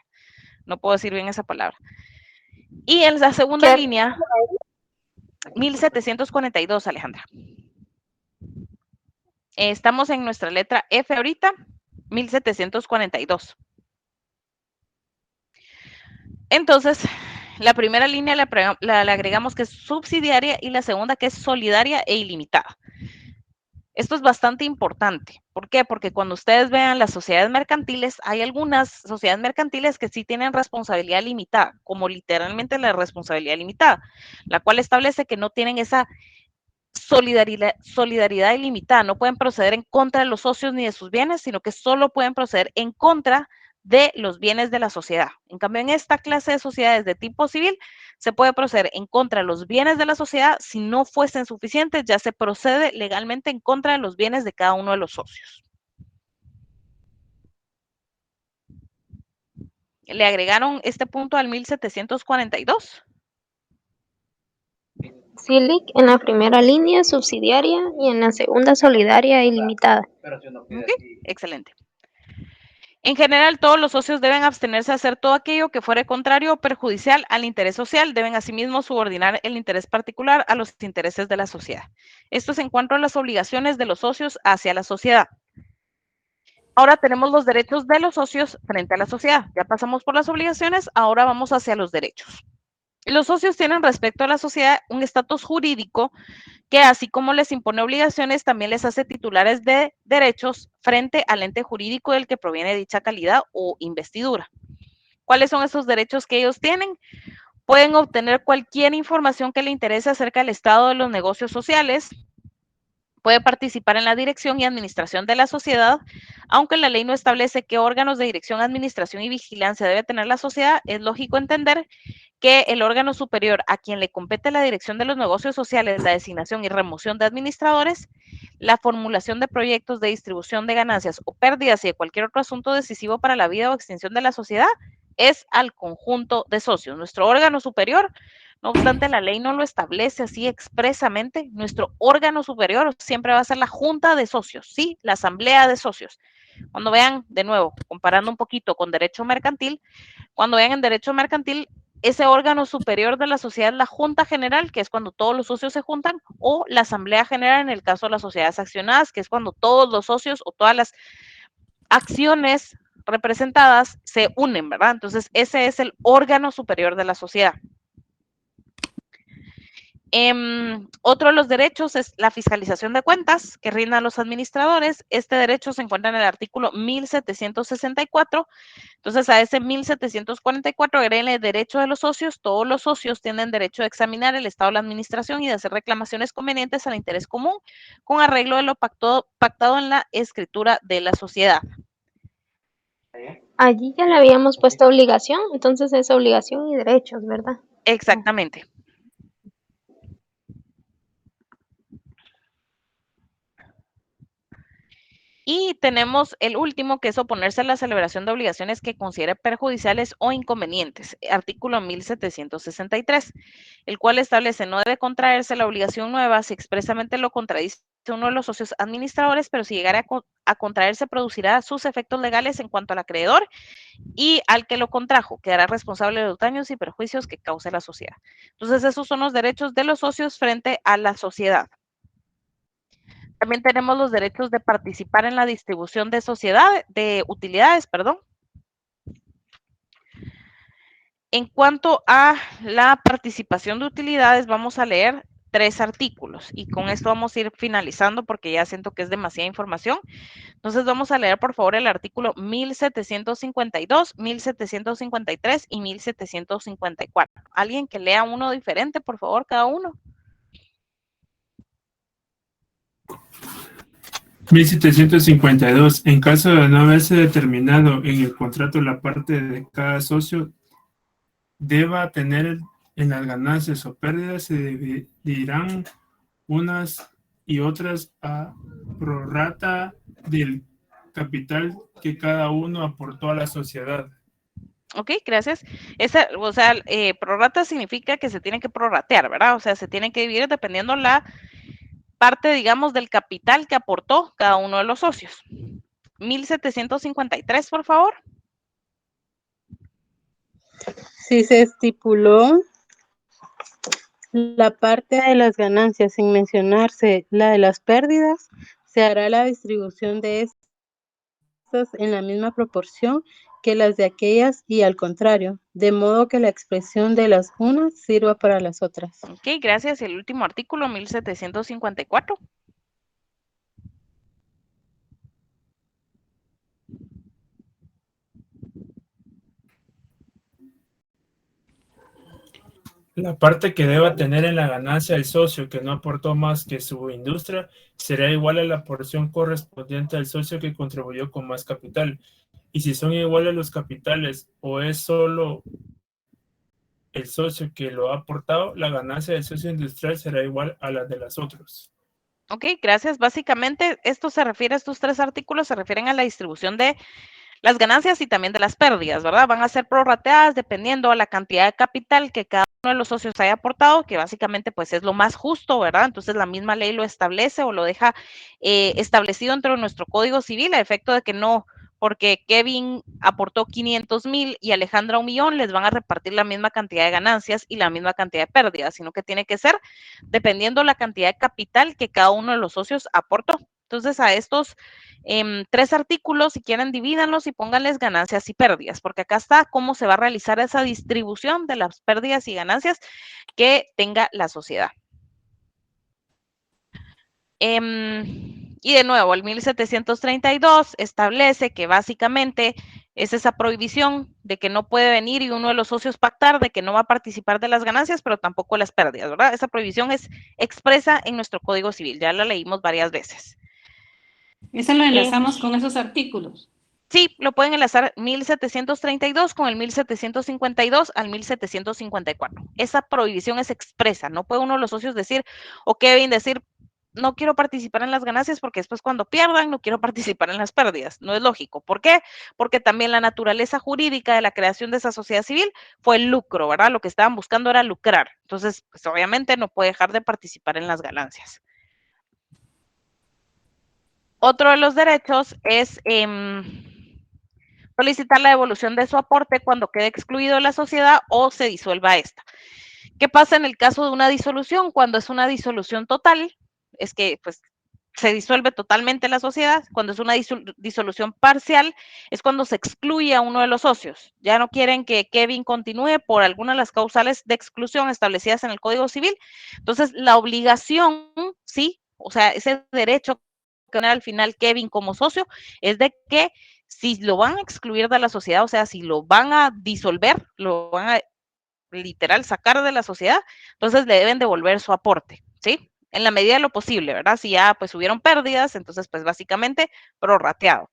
No puedo decir bien esa palabra. Y en la segunda ¿Qué línea, 1742, Alejandra. Estamos en nuestra letra F ahorita, 1742. Entonces, la primera línea le agregamos que es subsidiaria y la segunda que es solidaria e ilimitada. Esto es bastante importante. ¿Por qué? Porque cuando ustedes vean las sociedades mercantiles, hay algunas sociedades mercantiles que sí tienen responsabilidad limitada, como literalmente la responsabilidad limitada, la cual establece que no tienen esa solidaridad ilimitada, no pueden proceder en contra de los socios ni de sus bienes, sino que solo pueden proceder en contra de los bienes de la sociedad. En cambio, en esta clase de sociedades de tipo civil, se puede proceder en contra de los bienes de la sociedad. Si no fuesen suficientes, ya se procede legalmente en contra de los bienes de cada uno de los socios. ¿Le agregaron este punto al 1742? Sí, Lick, en la primera línea subsidiaria y en la segunda solidaria e ilimitada. Okay, excelente. En general, todos los socios deben abstenerse de hacer todo aquello que fuere contrario o perjudicial al interés social. Deben asimismo subordinar el interés particular a los intereses de la sociedad. Esto es en cuanto a las obligaciones de los socios hacia la sociedad. Ahora tenemos los derechos de los socios frente a la sociedad. Ya pasamos por las obligaciones, ahora vamos hacia los derechos. Los socios tienen respecto a la sociedad un estatus jurídico que, así como les impone obligaciones, también les hace titulares de derechos frente al ente jurídico del que proviene dicha calidad o investidura. ¿Cuáles son esos derechos que ellos tienen? Pueden obtener cualquier información que le interese acerca del estado de los negocios sociales, puede participar en la dirección y administración de la sociedad, aunque la ley no establece qué órganos de dirección, administración y vigilancia debe tener la sociedad. Es lógico entender que el órgano superior a quien le compete la dirección de los negocios sociales, la designación y remoción de administradores, la formulación de proyectos de distribución de ganancias o pérdidas y de cualquier otro asunto decisivo para la vida o extinción de la sociedad, es al conjunto de socios. Nuestro órgano superior, no obstante la ley no lo establece así expresamente, nuestro órgano superior siempre va a ser la junta de socios, ¿sí? La asamblea de socios. Cuando vean, de nuevo, comparando un poquito con derecho mercantil, cuando vean en derecho mercantil, ese órgano superior de la sociedad es la junta general, que es cuando todos los socios se juntan, o la asamblea general en el caso de las sociedades accionadas, que es cuando todos los socios o todas las acciones representadas se unen, ¿verdad? Entonces, ese es el órgano superior de la sociedad. Otro de los derechos es la fiscalización de cuentas que rindan los administradores. Este derecho se encuentra en el artículo 1764. Entonces, a ese 1744 agréguenle el derecho de los socios. Todos los socios tienen derecho de examinar el estado de la administración y de hacer reclamaciones convenientes al interés común con arreglo de lo pactado en la escritura de la sociedad. Allí ya le habíamos puesto obligación, entonces es obligación y derechos, ¿verdad? Exactamente. Y tenemos el último, que es oponerse a la celebración de obligaciones que considere perjudiciales o inconvenientes, artículo 1763, el cual establece no debe contraerse la obligación nueva si expresamente lo contradice uno de los socios administradores, pero si llegara a contraerse producirá sus efectos legales en cuanto al acreedor y al que lo contrajo quedará responsable de los daños y perjuicios que cause la sociedad. Entonces, esos son los derechos de los socios frente a la sociedad. También tenemos los derechos de participar en la distribución de utilidades, perdón. En cuanto a la participación de utilidades, vamos a leer 3 artículos y con esto vamos a ir finalizando porque ya siento que es demasiada información. Entonces vamos a leer por favor el artículo 1752, 1753 y 1754. Alguien que lea uno diferente, por favor, cada uno. 1752. En caso de no haberse determinado en el contrato la parte de cada socio deba tener en las ganancias o pérdidas, se dividirán unas y otras a prorrata del capital que cada uno aportó a la sociedad. Ok, gracias. Prorrata significa que se tiene que prorratear, ¿verdad? O sea, se tiene que dividir dependiendo la parte, digamos, del capital que aportó cada uno de los socios. 1753, por favor. Si se estipuló la parte de las ganancias sin mencionarse la de las pérdidas, se hará la distribución de estas en la misma proporción que las de aquellas y al contrario, de modo que la expresión de las unas sirva para las otras. Ok, gracias. El último artículo, 1754. La parte que deba tener en la ganancia el socio que no aportó más que su industria será igual a la porción correspondiente al socio que contribuyó con más capital. Y si son iguales los capitales o es solo el socio que lo ha aportado, la ganancia del socio industrial será igual a la de las otras. Ok, gracias. Básicamente, estos 3 artículos se refieren a la distribución de las ganancias y también de las pérdidas, ¿verdad? Van a ser prorrateadas dependiendo de la cantidad de capital que cada uno de los socios haya aportado, que básicamente pues es lo más justo, ¿verdad? Entonces la misma ley lo establece o lo deja establecido dentro de nuestro Código Civil a efecto de que no, porque Kevin aportó 500,000 y Alejandra 1,000,000, les van a repartir la misma cantidad de ganancias y la misma cantidad de pérdidas, sino que tiene que ser dependiendo la cantidad de capital que cada uno de los socios aportó. Entonces a estos 3 artículos, si quieren, divídanlos y pónganles ganancias y pérdidas, porque acá está cómo se va a realizar esa distribución de las pérdidas y ganancias que tenga la sociedad. Y de nuevo, el 1732 establece que básicamente es esa prohibición de que no puede venir y uno de los socios pactar de que no va a participar de las ganancias, pero tampoco las pérdidas, ¿verdad? Esa prohibición es expresa en nuestro Código Civil, ya la leímos varias veces. Eso lo enlazamos con esos artículos. Sí, lo pueden enlazar 1732 con el 1752 al 1754. Esa prohibición es expresa, no puede uno de los socios decir, o Kevin decir, no quiero participar en las ganancias porque después cuando pierdan no quiero participar en las pérdidas. No es lógico. ¿Por qué? Porque también la naturaleza jurídica de la creación de esa sociedad civil fue el lucro, ¿verdad? Lo que estaban buscando era lucrar. Entonces, pues obviamente no puede dejar de participar en las ganancias. Otro de los derechos es solicitar la devolución de su aporte cuando quede excluido de la sociedad o se disuelva esta. ¿Qué pasa en el caso de una disolución? Cuando es una disolución total, es que pues se disuelve totalmente la sociedad. Cuando es una disolución parcial, es cuando se excluye a uno de los socios. Ya no quieren que Kevin continúe por alguna de las causales de exclusión establecidas en el Código Civil. Entonces, la obligación, sí, o sea, ese derecho que tiene al final Kevin como socio, es de que si lo van a excluir de la sociedad, o sea, si lo van a disolver, lo van a literal sacar de la sociedad, entonces le deben devolver su aporte, ¿sí? En la medida de lo posible, ¿verdad? Si ya pues hubieron pérdidas, entonces pues básicamente prorrateado.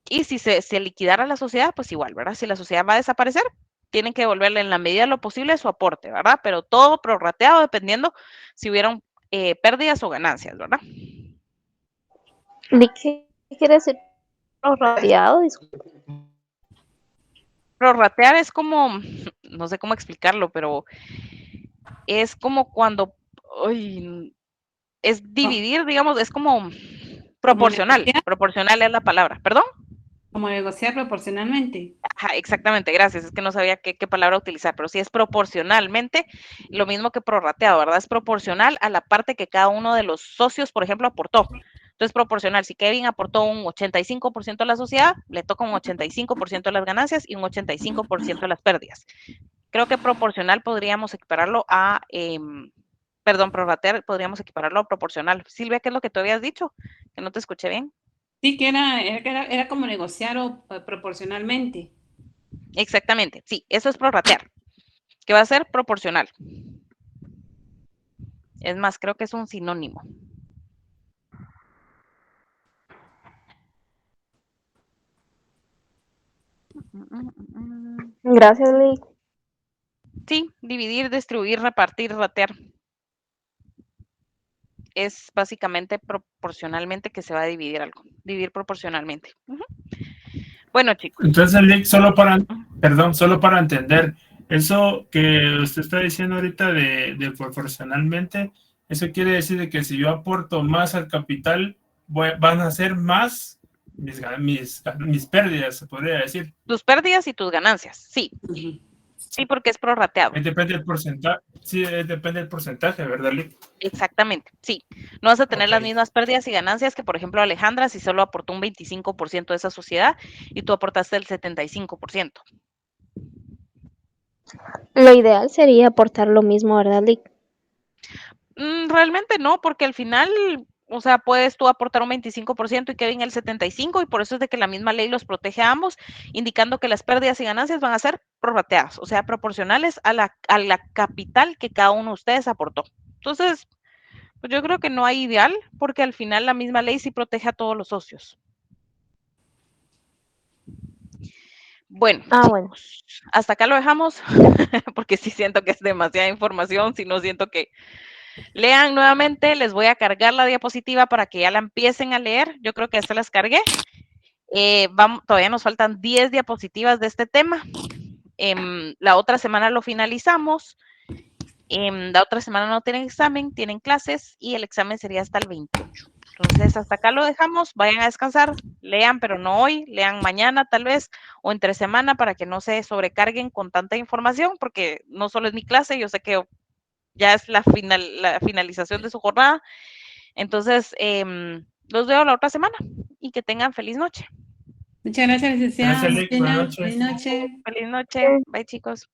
Y si se liquidara la sociedad, pues igual, ¿verdad? Si la sociedad va a desaparecer, tienen que devolverle en la medida de lo posible su aporte, ¿verdad? Pero todo prorrateado dependiendo si hubieron pérdidas o ganancias, ¿verdad? ¿Qué quiere decir prorrateado? Prorratear es como, no sé cómo explicarlo, pero es como cuando, uy, es dividir, digamos, es como proporcional. negociar, Proporcional es la palabra. ¿Perdón? como negociar proporcionalmente. Ajá, exactamente, gracias. Es que no sabía qué palabra utilizar, pero sí es proporcionalmente lo mismo que prorrateado, ¿verdad? Es proporcional a la parte que cada uno de los socios, por ejemplo, aportó. Entonces, proporcional. Si Kevin aportó un 85% a la sociedad, le toca un 85% de las ganancias y un 85% de las pérdidas. Creo que proporcional podríamos equipararlo a, perdón, prorratear podríamos equipararlo a proporcional. Silvia, ¿qué es lo que tú habías dicho? Que no te escuché bien. Sí, era como negociar proporcionalmente. Exactamente, sí, eso es prorratear, que va a ser proporcional. Es más, creo que es un sinónimo. Gracias, Lee. Sí, dividir, distribuir, repartir, ratear. Es básicamente proporcionalmente que se va a dividir algo. Dividir proporcionalmente. Bueno, chicos. Entonces, Lick, solo para entender, eso que usted está diciendo ahorita de proporcionalmente, eso quiere decir de que si yo aporto más al capital, van a ser más mis pérdidas, se podría decir. Tus pérdidas y tus ganancias, sí. Ujú. Sí, porque es prorrateado. Depende del porcentaje, sí, depende del porcentaje, ¿verdad, Lick? Exactamente, sí. No vas a tener las Ok. mismas pérdidas y ganancias que, por ejemplo, Alejandra, si solo aportó un 25% de esa sociedad y tú aportaste el 75%. Lo ideal sería aportar lo mismo, ¿verdad, Lee? Realmente no, porque al final, o sea, puedes tú aportar un 25% y Kevin el 75%, y por eso es de que la misma ley los protege a ambos, indicando que las pérdidas y ganancias van a ser prorrateadas, o sea, proporcionales a la capital que cada uno de ustedes aportó. Entonces, pues yo creo que no hay ideal, porque al final la misma ley sí protege a todos los socios. Bueno, Bueno. hasta acá lo dejamos, porque sí siento que es demasiada información, si no siento que lean nuevamente. Les voy a cargar la diapositiva para que ya la empiecen a leer. Yo creo que ya se las cargué. Todavía nos faltan 10 diapositivas de este tema. La otra semana lo finalizamos. La otra semana no tienen examen, tienen clases y el examen sería hasta el 28. Entonces, hasta acá lo dejamos. Vayan a descansar, lean, pero no hoy, lean mañana tal vez o entre semana para que no se sobrecarguen con tanta información, porque no solo es mi clase, yo sé que ya es la finalización de su jornada. Entonces, los veo la otra semana y que tengan feliz noche. Muchas gracias, licenciada. Gracias, Lick. Buenas noches. Feliz noche. Feliz noche. Bye, chicos.